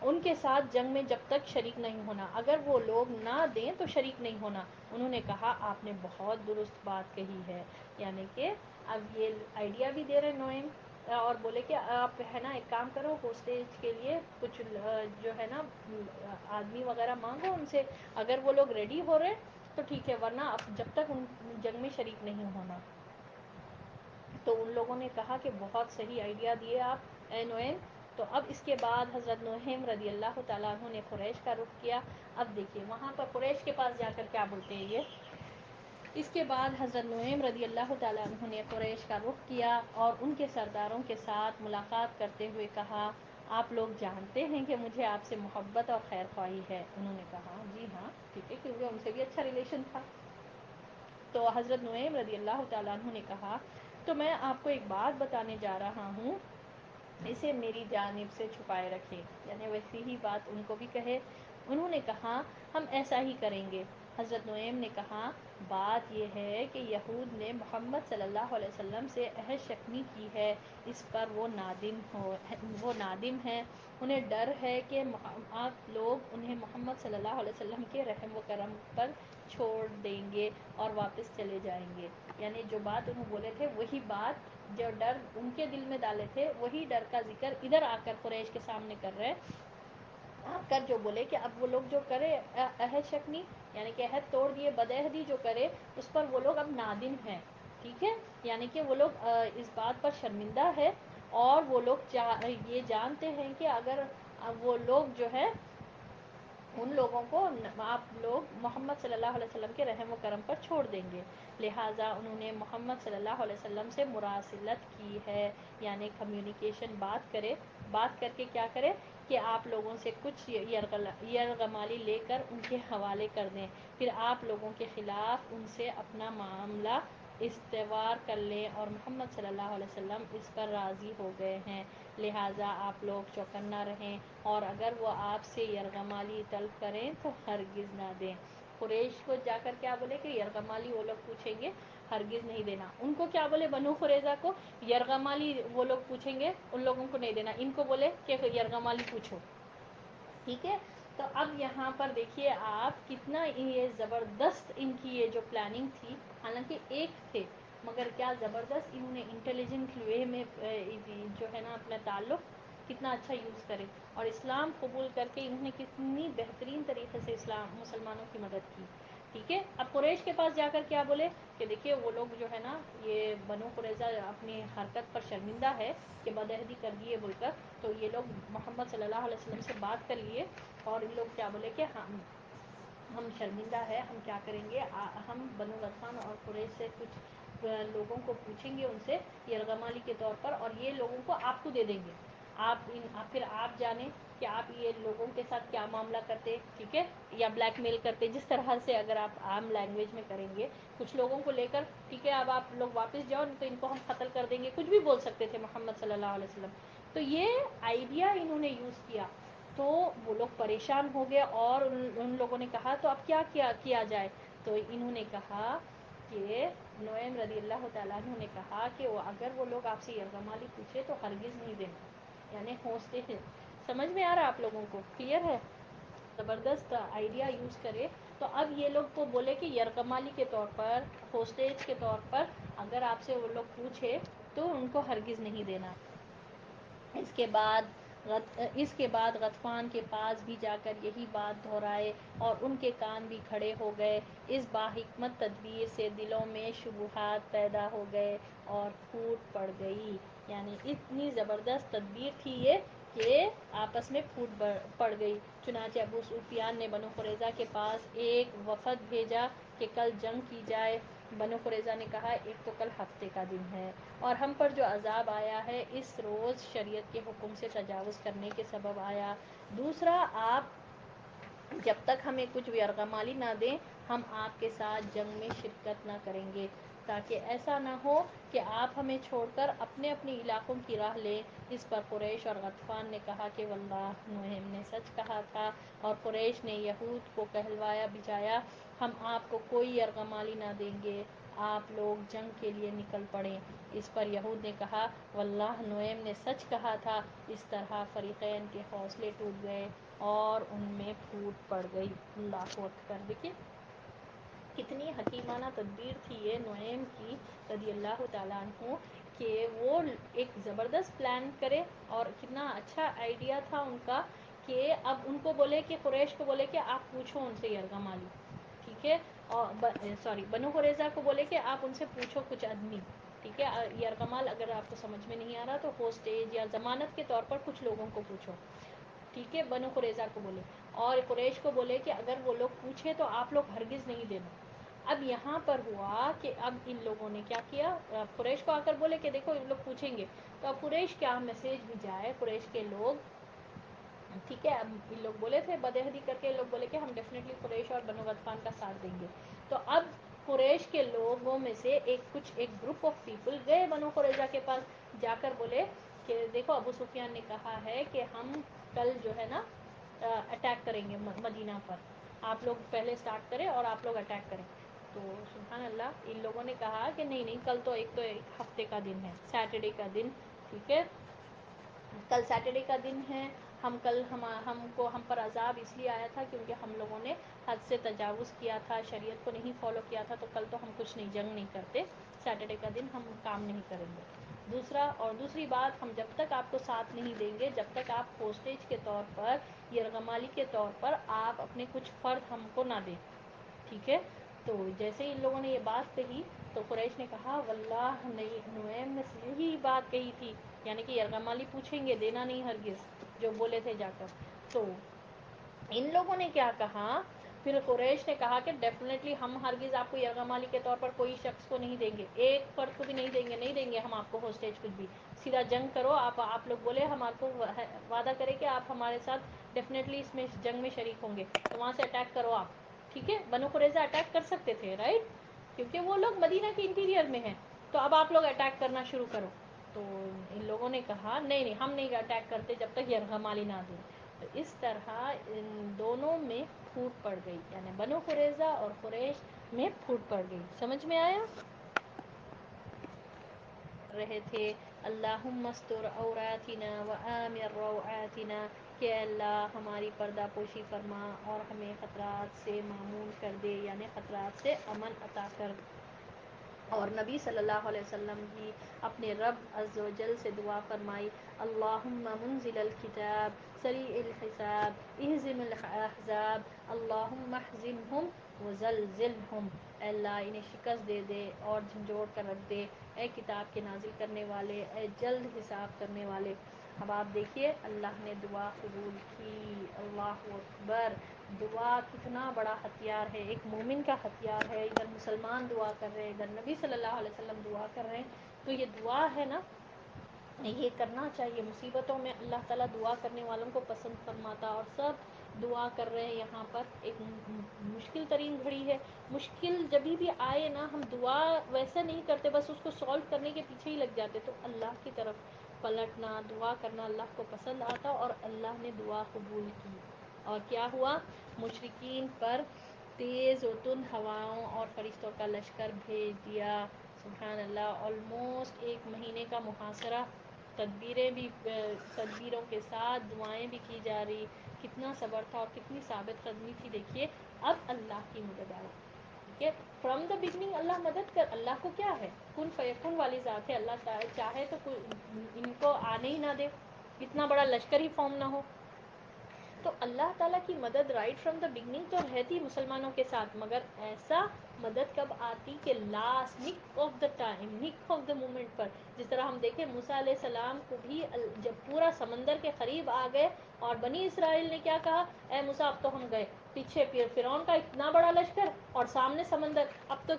ان کے ساتھ جنگ میں جب تک شریک نہیں ہونا، اگر وہ لوگ نہ دیں تو شریک نہیں ہونا. انہوں نے کہا آپ نے بہت درست بات کہی ہے، یعنی کہ اب یہ آئیڈیا بھی دے رہے نوئم، اور بولے کہ آپ ہے نا ایک کام کرو، ہوسٹیج کے لیے کچھ جو ہے نا آدمی وغیرہ مانگو ان سے، اگر وہ لوگ ریڈی ہو رہے تو ٹھیک ہے، ورنہ اب جب تک ان جنگ میں شریک نہیں ہونا۔ تو ان لوگوں نے کہا کہ بہت صحیح آئیڈیا دیے آپ اے نعیم۔ تو اب اس کے بعد حضرت نعیم رضی اللہ تعالیٰ عنہ نے قریش کا رخ کیا۔ اب دیکھیے وہاں پر قریش کے پاس جا کر کیا بولتے ہیں یہ، اس کے بعد حضرت نعیم رضی اللہ تعالیٰ عنہ نے قریش کا رخ کیا اور ان کے سرداروں کے ساتھ ملاقات کرتے ہوئے کہا، آپ لوگ جانتے ہیں کہ مجھے آپ سے محبت اور خیر خواہی ہے؟ انہوں نے کہا جی ہاں ٹھیک ہے، کیونکہ ان سے بھی اچھا ریلیشن تھا۔ تو حضرت نعیم رضی اللہ تعالیٰ عنہ نے کہا، تو میں آپ کو ایک بات بتانے جا رہا ہوں، اسے میری جانب سے چھپائے رکھیں، یعنی ویسی ہی بات ان کو بھی کہے۔ انہوں نے کہا ہم ایسا ہی کریں گے۔ حضرت نعیم نے کہا بات یہ ہے کہ یہود نے محمد صلی اللہ علیہ وسلم سے عہد شکنی کی ہے، اس پر وہ نادم ہیں، انہیں ڈر ہے کہ آپ لوگ انہیں محمد صلی اللہ علیہ وسلم کے رحم و کرم پر چھوڑ دیں گے اور واپس چلے جائیں گے۔ یعنی جو بات انہوں بولے تھے وہی بات، جو ڈر ان کے دل میں ڈالے تھے وہی ڈر کا ذکر ادھر آ کر قریش کے سامنے کر رہے آ کر، جو بولے کہ اب وہ لوگ جو کرے عہد شکنی یعنی کہ عہد توڑ دیے، بدعہدی جو کرے اس پر وہ لوگ اب نادم ہیں، ٹھیک ہے، یعنی کہ وہ لوگ اس بات پر شرمندہ ہے، اور وہ لوگ یہ جانتے ہیں کہ اگر وہ لوگ جو ہے ان لوگوں کو آپ لوگ محمد صلی اللہ علیہ وسلم کے رحم و کرم پر چھوڑ دیں گے، لہٰذا انہوں نے محمد صلی اللہ علیہ وسلم سے مراسلت کی ہے، یعنی کمیونیکیشن، بات کر کے کیا کرے کہ آپ لوگوں سے کچھ یرغمالی لے کر ان کے حوالے کر دیں، پھر آپ لوگوں کے خلاف ان سے اپنا معاملہ استوار کر لیں، اور محمد صلی اللہ علیہ وسلم اس پر راضی ہو گئے ہیں، لہٰذا آپ لوگ چوکنا رہیں، اور اگر وہ آپ سے یرغمالی طلب کریں تو ہرگز نہ دیں۔ قریش کو جا کر کیا بولے کہ یرغمالی وہ لوگ پوچھیں گے ہرگز نہیں دینا، ان کو کیا بولے بنو قریظہ کو یرغمالی وہ لوگ پوچھیں گے ان لوگوں کو نہیں دینا، ان کو بولے کہ یرغمالی پوچھو، ٹھیک ہے۔ تو اب یہاں پر دیکھیے آپ کتنا یہ زبردست ان کی یہ جو پلاننگ تھی، حالانکہ ایک تھے مگر کیا زبردست انہوں نے انٹیلیجنٹ وے میں جو ہے نا اپنا تعلق کتنا اچھا یوز کرے، اور اسلام قبول کر کے انہوں نے کتنی بہترین طریقے سے مسلمانوں کی مدد کی، ٹھیک ہے۔ اب قریش کے پاس جا کر کیا بولے کہ دیکھیے وہ لوگ جو ہے نا یہ بنو قریظہ اپنی حرکت پر شرمندہ ہے کہ بدعہدی کر دیے بول کر، تو یہ لوگ محمد صلی اللہ علیہ وسلم سے بات کر لیے، اور ان لوگ کیا بولے کہ ہم شرمندہ ہے، ہم کیا کریں گے، ہم بنو غطفان اور قریش سے کچھ لوگوں کو پوچھیں گے ان سے یرغمالی کے طور پر، اور یہ لوگوں کو آپ کو دے دیں گے، پھر آپ جانیں کہ آپ یہ لوگوں کے ساتھ کیا معاملہ کرتے، ٹھیک ہے، یا بلیک میل کرتے، جس طرح سے اگر آپ عام لینگویج میں کریں گے کچھ لوگوں کو لے کر، ٹھیک ہے، اب آپ لوگ واپس جاؤ تو ان کو ہم قتل کر دیں گے، کچھ بھی بول سکتے تھے محمد صلی اللہ علیہ وسلم۔ تو یہ آئیڈیا انہوں نے یوز کیا، تو وہ لوگ پریشان ہو گئے، اور ان لوگوں نے کہا تو اب کیا جائے، تو انہوں نے کہا کہ نعیم رضی اللہ تعالیٰ عنہ نے کہا کہ اگر وہ لوگ آپ سے یرغمالی پوچھے تو ہرگز نہیں دینا، یعنی ہوستے ہیں، سمجھ میں آ رہا آپ لوگوں کو، کلیئر ہے؟ زبردست آئیڈیا یوز کرے، تو اب یہ لوگ کو بولے کہ یرغمالی کے طور پر، ہوسٹیج کے طور پر اگر آپ سے وہ لوگ پوچھے تو ان کو ہرگز نہیں دینا۔ اس کے بعد غطفان کے پاس بھی جا کر یہی بات دہرائے، اور ان کے کان بھی کھڑے ہو گئے، اس باحکمت تدبیر سے دلوں میں شبہات پیدا ہو گئے اور پھوٹ پڑ گئی، یعنی اتنی زبردست تدبیر تھی یہ کہ آپس میں پھوٹ پڑ گئی۔ چنانچہ ابو سفیان نے بنو قریظہ کے پاس ایک وفد بھیجا کہ کل جنگ کی جائے۔ بنو قریظہ نے کہا ایک تو کل ہفتے کا دن ہے، اور ہم پر جو عذاب آیا ہے اس روز شریعت کے حکم سے تجاوز کرنے کے سبب آیا، دوسرا آپ جب تک ہمیں کچھ یرغمالی نہ دیں ہم آپ کے ساتھ جنگ میں شرکت نہ کریں گے، تاکہ ایسا نہ ہو کہ آپ ہمیں چھوڑ کر اپنے علاقوں کی راہ لیں۔ اس پر قریش اور غطفان نے کہا کہ واللہ نعیم نے سچ کہا تھا، اور قریش نے یہود کو کہلوایا بھجایا ہم آپ کو کوئی یرغمالی نہ دیں گے، آپ لوگ جنگ کے لیے نکل پڑیں۔ اس پر یہود نے کہا واللہ نعیم نے سچ کہا تھا۔ اس طرح فریقین کے حوصلے ٹوٹ گئے اور ان میں پھوٹ پڑ گئی۔ اللہ اکبر، دیکھیے کتنی حکیمانہ تدبیر تھی یہ نعیم کی رضی اللہ تعالیٰ عنہ کہ وہ ایک زبردست پلان کرے، اور کتنا اچھا آئیڈیا تھا ان کا کہ اب ان کو بولے کہ قریش کو بولے کہ آپ پوچھو ان سے یرغمالی، ٹھیک ہے، اور بنو قریظہ کو بولے کہ آپ ان سے پوچھو کچھ آدمی، ٹھیک ہے، یرغمال اگر آپ کو سمجھ میں نہیں آ رہا تو ہوسٹیج یا ضمانت کے طور پر کچھ لوگوں کو پوچھو، ٹھیک ہے، بنو قریظہ کو بولے، اور قریش کو بولے کہ اگر وہ لوگ پوچھے تو آپ لوگ ہرگز نہیں دینا۔ اب یہاں پر ہوا کہ اب ان لوگوں نے کیا کیا، قریش کو آ کر بولے کہ دیکھو ان لوگ پوچھیں گے، تو اب قریش کیا میسیج بھی جائے، قریش کے لوگ، ٹھیک ہے، اب ان لوگ بولے تھے بدعہدی کر کے، لوگ بولے کہ ہم ڈیفینیٹلی قریش اور بنو غطفان کا ساتھ دیں گے، تو اب قریش کے لوگوں میں سے ایک گروپ آف پیپل گئے بنو قریظہ کے پاس، جا کر بولے کہ دیکھو ابو سفیان نے کہا ہے کہ ہم کل جو ہے نا اٹیک کریں گے مدینہ پر، آپ لوگ پہلے اسٹارٹ کریں اور آپ لوگ اٹیک کریں۔ تو سبحان اللہ، ان لوگوں نے کہا کہ نہیں کل تو ایک ہفتے کا دن ہے، سیٹرڈے کا دن، ٹھیک ہے، کل سیٹرڈے کا دن ہے، ہم پر عذاب اس لیے آیا تھا کیونکہ ہم لوگوں نے حد سے تجاوز کیا تھا، شریعت کو نہیں فالو کیا تھا، تو کل تو ہم کچھ نہیں، جنگ نہیں کرتے، سیٹرڈے کا دن ہم کام نہیں کریں گے۔ دوسری بات، ہم جب تک آپ کو ساتھ نہیں دیں گے، جب تک آپ ہوسٹیج کے طور پر، یرغمالی کے طور پر آپ اپنے کچھ فرد ہم کو نہ دیں، ٹھیک ہے۔ تو جیسے ہی ان لوگوں نے یہ بات کہی تو قریش نے کہا واللہ نعیم نے یہی بات کہی تھی، یعنی کہ یرغمالی پوچھیں گے، دینا نہیں ہرگز، جو بولے تھے جا کر۔ تو ان لوگوں نے کیا کہا، پھر قریش نے کہا کہ ڈیفینیٹلی ہم ہرگز آپ کو یرغمالی کے طور پر کوئی شخص کو نہیں دیں گے، ایک فرد کو بھی نہیں دیں گے ہم آپ کو ہوسٹیج کچھ بھی، سیدھا جنگ کرو، آپ لوگ بولے، ہم آپ کو وعدہ کرے کہ آپ ہمارے ساتھ ڈیفینیٹلی اس میں جنگ میں شریک ہوں گے، تو وہاں سے اٹیک کرو آپ، ٹھیک ہے۔ بنو قریظہ اٹیک کر سکتے تھے، رائٹ، کیونکہ وہ لوگ مدینہ کے انٹیریئر میں ہیں، تو اب آپ لوگ اٹیک کرنا شروع کرو۔ تو ان لوگوں نے کہا نہیں ہم نہیں اٹیک کرتے جب تک یرغمالی نہ دیں۔ تو اس طرح ان دونوں میں پھوٹ پڑ گئی، یعنی بنو قریظہ اور قریش میں پھوٹ پڑ گئی، سمجھ میں آیا؟ رہے تھے اللہم استر عوراتنا وآمن روعاتنا، کہ اللہ ہماری پردہ پوشی فرما اور ہمیں خطرات سے معمون کر دے، یعنی خطرات سے امن عطا کر۔ اور نبی صلی اللہ علیہ وسلم بھی اپنے رب عز و جل سے دعا فرمائی، اللہم منزل الکتاب سریع الحساب اہزم الاحزاب اللہم احزمہم وزلزلہم، اے اللہ انہیں شکست دے دے اور جھنجھوڑ کر رکھ دے، اے کتاب کے نازل کرنے والے، اے جلد حساب کرنے والے۔ اب آپ دیکھیے اللہ نے دعا قبول کی، اللہ اکبر، دعا کتنا بڑا ہتھیار ہے، ایک مومن کا ہتھیار ہے، ادھر مسلمان دعا کر رہے ہیں، ادھر نبی صلی اللہ علیہ وسلم دعا کر رہے ہیں، تو یہ دعا ہے نا، یہ کرنا چاہیے مصیبتوں میں، اللہ تعالیٰ دعا کرنے والوں کو پسند فرماتا، اور سب دعا کر رہے ہیں یہاں پر۔ ایک مشکل ترین گھڑی ہے، مشکل جبھی بھی آئے نا، ہم دعا ویسا نہیں کرتے بس اس کو سالو کرنے کے پیچھے ہی لگ جاتے، تو اللہ کی طرف پلٹنا، دعا کرنا اللہ کو پسند آتا، اور اللہ نے دعا قبول کی۔ اور کیا ہوا، مشرکین پر تیز و تند ہواؤں اور فرشتوں کا لشکر بھیج دیا، سبحان اللہ، آلموسٹ 1 مہینے کا محاصرہ، تدبیروں کے ساتھ دعائیں بھی کی جا رہی، کتنا صبر تھا اور کتنی ثابت قدمی تھی، دیکھیے اب اللہ کی مدد آئی، ٹھیک ہے، فرام دا بگننگ اللہ مدد کر، اللہ کو کیا ہے، کن فیکون والی ذات ہے، اللہ چاہے تو ان کو آنے ہی نہ دے، اتنا بڑا لشکر ہی فارم نہ ہو، تو اللہ تعالیٰ کی مدد رائٹ فرام دا بگننگ تو رہتی مسلمانوں کے ساتھ، مگر ایسا مدد کب آتی کہ لاسٹ نک آف دا ٹائم، نک آف دا مومنٹ پر، جس طرح ہم دیکھیں موسیٰ علیہ السلام کو بھی جب پورا سمندر کے قریب آ گئے اور بنی اسرائیل نے کیا کہا، اے موسیٰ اب تو ہم گئے، پیچھے فرعون کا اتنا بڑا لشکر اور سامنے سمندر، اب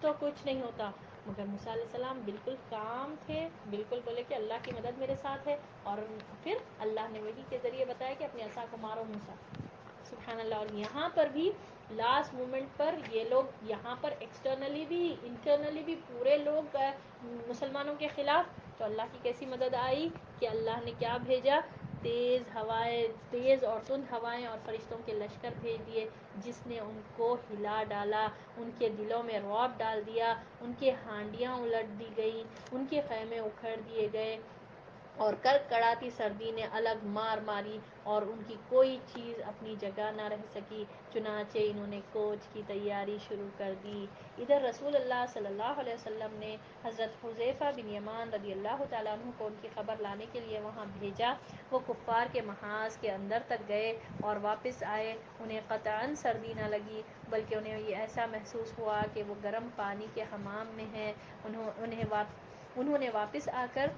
تو کچھ نہیں ہوتا، مگر موسیٰ علیہ السلام بالکل کام تھے، بالکل بولے کہ اللہ کی مدد میرے ساتھ ہے، اور پھر اللہ نے وحی کے ذریعے بتایا کہ اپنے عصا کو مارو موسیٰ، سبحان اللہ۔ اور یہاں پر بھی لاسٹ مومنٹ پر یہ لوگ یہاں پر ایکسٹرنلی بھی انٹرنلی بھی پورے لوگ مسلمانوں کے خلاف، تو اللہ کی کیسی مدد آئی کہ اللہ نے کیا بھیجا، تیز اور تند ہوائیں اور فرشتوں کے لشکر بھیج دیے، جس نے ان کو ہلا ڈالا، ان کے دلوں میں رعب ڈال دیا، ان کے ہانڈیاں الٹ دی گئیں، ان کے خیمے اکھڑ دیے گئے، اور کڑکڑاتی سردی نے الگ مار ماری اور ان کی کوئی چیز اپنی جگہ نہ رہ سکی، چنانچہ انہوں نے کوچ کی تیاری شروع کر دی۔ ادھر رسول اللہ صلی اللہ علیہ وسلم نے حضرت حذیفہ بن یمان رضی اللہ تعالیٰ عنہ کو ان کی خبر لانے کے لیے وہاں بھیجا۔ وہ کفار کے محاذ کے اندر تک گئے اور واپس آئے۔ انہیں قطعاً سردی نہ لگی، بلکہ انہیں یہ ایسا محسوس ہوا کہ وہ گرم پانی کے حمام میں ہیں۔ انہوں نے واپس آ کر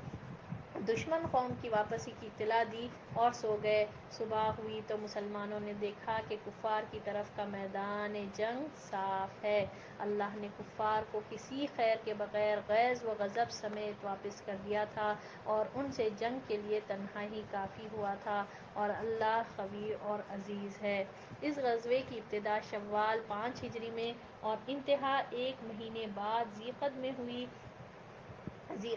دشمن قوم کی واپسی کی اطلاع دی اور سو گئے۔ صبح ہوئی تو مسلمانوں نے دیکھا کہ کفار کی طرف کا میدان جنگ صاف ہے۔ اللہ نے کفار کو کسی خیر کے بغیر غیظ و غضب سمیت واپس کر دیا تھا اور ان سے جنگ کے لیے تنہا ہی کافی ہوا تھا، اور اللہ قوی اور عزیز ہے۔ اس غزوے کی ابتدا شوال 5 ہجری میں اور انتہا 1 مہینے بعد ذی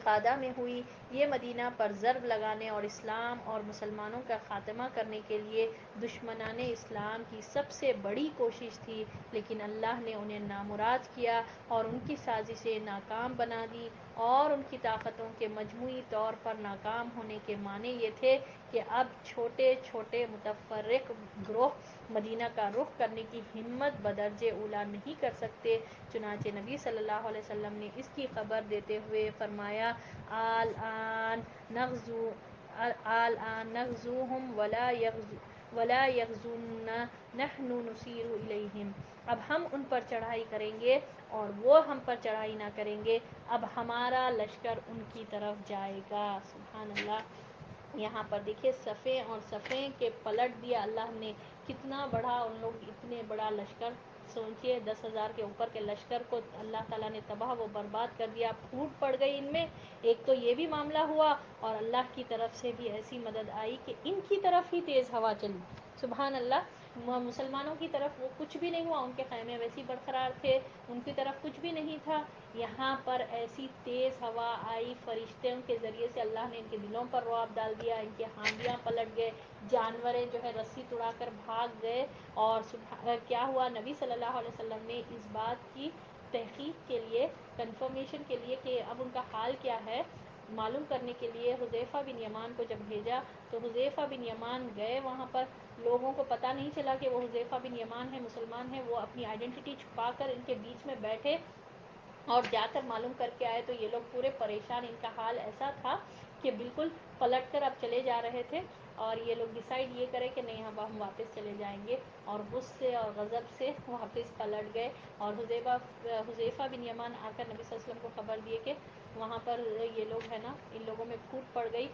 قعدہ میں ہوئی۔ یہ مدینہ پر ضرب لگانے اور اسلام اور مسلمانوں کا خاتمہ کرنے کے لیے دشمنان اسلام کی سب سے بڑی کوشش تھی، لیکن اللہ نے انہیں نامراد کیا اور ان کی سازشیں ناکام بنا دی، اور ان کی طاقتوں کے مجموعی طور پر ناکام ہونے کے معنی یہ تھے کہ اب چھوٹے چھوٹے متفرق گروہ مدینہ کا رخ کرنے کی ہمت بدرجہ اولیٰ نہیں کر سکتے۔ چنانچہ نبی صلی اللہ علیہ وسلم نے اس کی خبر دیتے ہوئے فرمایا، الآن نغزوہم ولا یغزوننا نحن نسیر الیہم۔ اب ہم ان پر چڑھائی کریں گے اور وہ ہم پر چڑھائی نہ کریں گے، اب ہمارا لشکر ان کی طرف جائے گا۔ سبحان اللہ۔ یہاں پر دیکھیے صفیں اور صفیں کے پلٹ دیا اللہ نے، کتنا بڑا ان لوگ، اتنے بڑا لشکر، سوچئے 10,000 کے اوپر کے لشکر کو اللہ تعالیٰ نے تباہ و برباد کر دیا، پھوٹ پڑ گئی ان میں۔ ایک تو یہ بھی معاملہ ہوا اور اللہ کی طرف سے بھی ایسی مدد آئی کہ ان کی طرف ہی تیز ہوا چلی۔ سبحان اللہ۔ مسلمانوں کی طرف وہ کچھ بھی نہیں ہوا، ان کے خیمے ویسی برقرار تھے، ان کی طرف کچھ بھی نہیں تھا۔ یہاں پر ایسی تیز ہوا آئی، فرشتوں کے ذریعے سے اللہ نے ان کے دلوں پر رعب ڈال دیا، ان کے ہانڈیاں پلٹ گئے، جانوریں جو ہے رسی توڑا کر بھاگ گئے۔ اور کیا ہوا، نبی صلی اللہ علیہ وسلم نے اس بات کی تحقیق کے لیے، کنفرمیشن کے لیے کہ اب ان کا حال کیا ہے، معلوم کرنے کے لیے حذیفہ بن یمان کو جب بھیجا، تو حذیفہ بن یمان گئے وہاں پر۔ لوگوں کو پتہ نہیں چلا کہ وہ حذیفہ بن یمان ہے، مسلمان ہیں۔ وہ اپنی آئیڈینٹی چھپا کر ان کے بیچ میں بیٹھے اور جا کر معلوم کر کے آئے، تو یہ لوگ پورے پریشان، ان کا حال ایسا تھا کہ بالکل پلٹ کر اب چلے جا رہے تھے، اور یہ لوگ ڈیسائیڈ یہ کرے کہ نہیں اب ہم واپس چلے جائیں گے، اور غصے اور غضب سے واپس پلٹ گئے۔ اور حذیفہ بن یمان آ کر نبی صلی اللہ علیہ وسلم کو خبر دیے کہ وہاں پر یہ لوگ ہیں نا، ان لوگوں میں پھوٹ پڑ گئی۔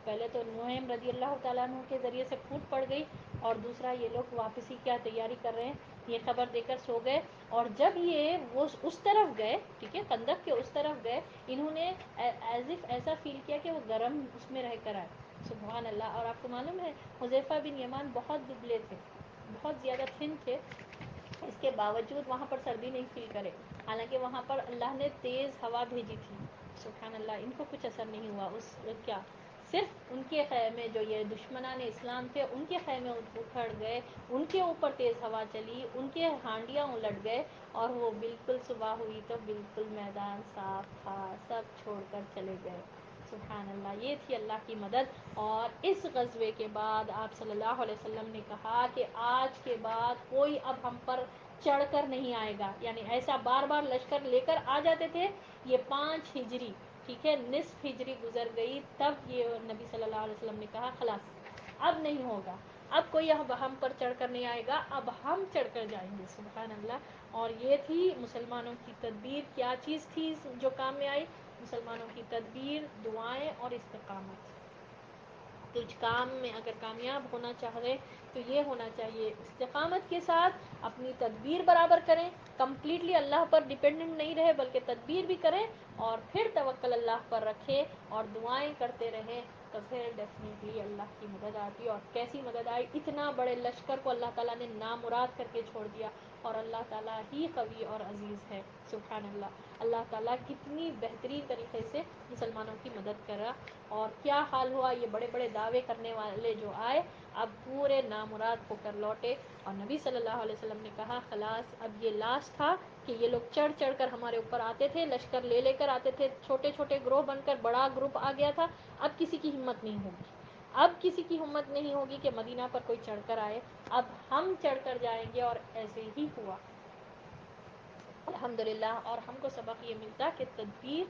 پہلے تو نعیم رضی اللہ تعالیٰ عنہ کے ذریعے سے پھوٹ پڑ گئی، اور دوسرا یہ لوگ واپسی کیا تیاری کر رہے ہیں، یہ خبر دے کر سو گئے۔ اور جب یہ وہ اس طرف گئے، ٹھیک ہے، خندق کے اس طرف گئے، انہوں نے ایز اف ایسا فیل کیا کہ وہ گرم اس میں رہ کر آئے۔ سبحان اللہ۔ اور آپ کو معلوم ہے حذیفہ بن یمان بہت دبلے تھے، بہت زیادہ تھن تھے، اس کے باوجود وہاں پر سردی نہیں فیل کرے، حالانکہ وہاں پر اللہ نے تیز ہوا بھیجی تھی۔ سبحان اللہ۔ ان کو کچھ اثر نہیں ہوا، کیا صرف ان کے خیمے، جو یہ دشمنان اسلام تھے، ان کے خیمے اکھڑ گئے، ان کے اوپر تیز ہوا چلی، ان کے ہانڈیاں الٹ گئے، اور وہ بالکل صبح ہوئی تو بالکل میدان صاف تھا، سب چھوڑ کر چلے گئے۔ سبحان اللہ۔ یہ تھی اللہ کی مدد۔ اور اس غزوے کے بعد آپ صلی اللہ علیہ وسلم نے کہا کہ آج کے بعد کوئی اب ہم پر چڑھ کر نہیں آئے گا، یعنی ایسا بار بار لشکر لے کر آ جاتے تھے۔ یہ 5 ہجری، ٹھیک ہے، نصف ہجری گزر گئی، تب یہ نبی صلی اللہ علیہ وسلم نے کہا خلاص اب نہیں ہوگا، اب کوئی ہم پر چڑھ کر نہیں آئے گا، اب ہم چڑھ کر جائیں گے۔ سبحان اللہ۔ اور یہ تھی مسلمانوں کی تدبیر۔ کیا چیز تھی جو کام میں آئی؟ مسلمانوں کی تدبیر، دعائیں اور استقامت۔ کچھ کام میں اگر کامیاب ہونا چاہے تو یہ ہونا چاہیے، استقامت کے ساتھ اپنی تدبیر برابر کریں، کمپلیٹلی اللہ پر ڈیپینڈنٹ نہیں رہے بلکہ تدبیر بھی کریں، اور پھر توکل اللہ پر رکھیں اور دعائیں کرتے رہیں، تو پھر ڈیفینیٹلی اللہ کی مدد آتی ہے۔ اور کیسی مدد آئی، اتنا بڑے لشکر کو اللہ تعالیٰ نے نامراد کر کے چھوڑ دیا، اور اللہ تعالیٰ ہی قوی اور عزیز ہے. سبحان اللہ. اللہ تعالیٰ کتنی بہترین طریقے سے مسلمانوں کی مدد کرا. اور کیا حال ہوا, یہ بڑے بڑے دعوے کرنے والے جو آئے اب پورے نامراد ہو کر لوٹے. اور نبی صلی اللہ علیہ وسلم نے کہا خلاص اب یہ لاسٹ تھا کہ یہ لوگ چڑھ چڑھ کر ہمارے اوپر آتے تھے, لشکر لے لے کر آتے تھے, چھوٹے چھوٹے گروہ بن کر بڑا گروپ آ گیا تھا. اب کسی کی ہمت نہیں ہوگی, اب کسی کی ہمت نہیں ہوگی کہ مدینہ پر کوئی چڑھ کر آئے. اب ہم چڑھ کر جائیں گے, اور ایسے ہی ہوا الحمدللہ. اور ہم کو سبق یہ ملتا کہ تدبیر,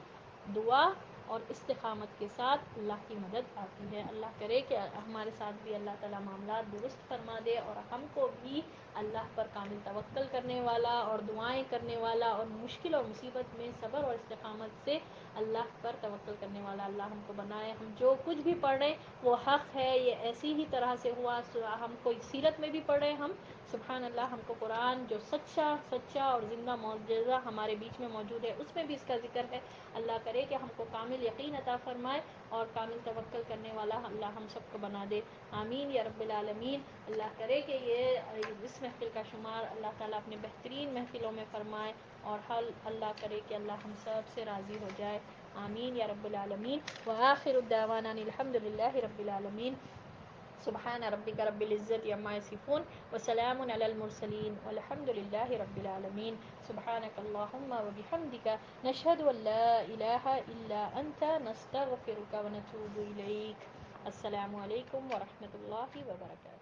دعا اور استقامت کے ساتھ اللہ کی مدد آتی ہے. اللہ کرے کہ ہمارے ساتھ بھی اللہ تعالیٰ معاملات درست فرما دے, اور ہم کو بھی اللہ پر کامل توکل کرنے والا اور دعائیں کرنے والا اور مشکل اور مصیبت میں صبر اور استقامت سے اللہ پر توکل کرنے والا اللہ ہم کو بنائے. ہم جو کچھ بھی پڑھ رہے ہیں وہ حق ہے, یہ ایسی ہی طرح سے ہوا. ہم کوئی سیرت میں بھی پڑھ رہے ہیں ہم, سبحان اللہ, ہم کو قرآن جو سچا اور زندہ معجزہ ہمارے بیچ میں موجود ہے اس میں بھی اس کا ذکر ہے. اللہ کرے کہ ہم کو کامل یقین عطا فرمائے اور کامل توکل کرنے والا اللہ ہم سب کو بنا دے. آمین یا رب العالمین. اللہ کرے کہ اس محفل کا شمار اللہ تعالیٰ اپنے بہترین محفلوں میں فرمائے, اور اللہ کرے کہ اللہ ہم سب سے راضی ہو جائے. آمین یا رب العالمین. وآخر الدعوانا الحمد للہ رب العالمین. سبحان ربک رب العزت عما یصفون وسلام علی المرسلین والحمد للہ رب العالمین. سبحانک اللہم وبحمدک نشہد ان لا الہ الا انت نستغفرک ونتوب الیک. السلام علیکم ورحمۃ اللہ وبرکاتہ.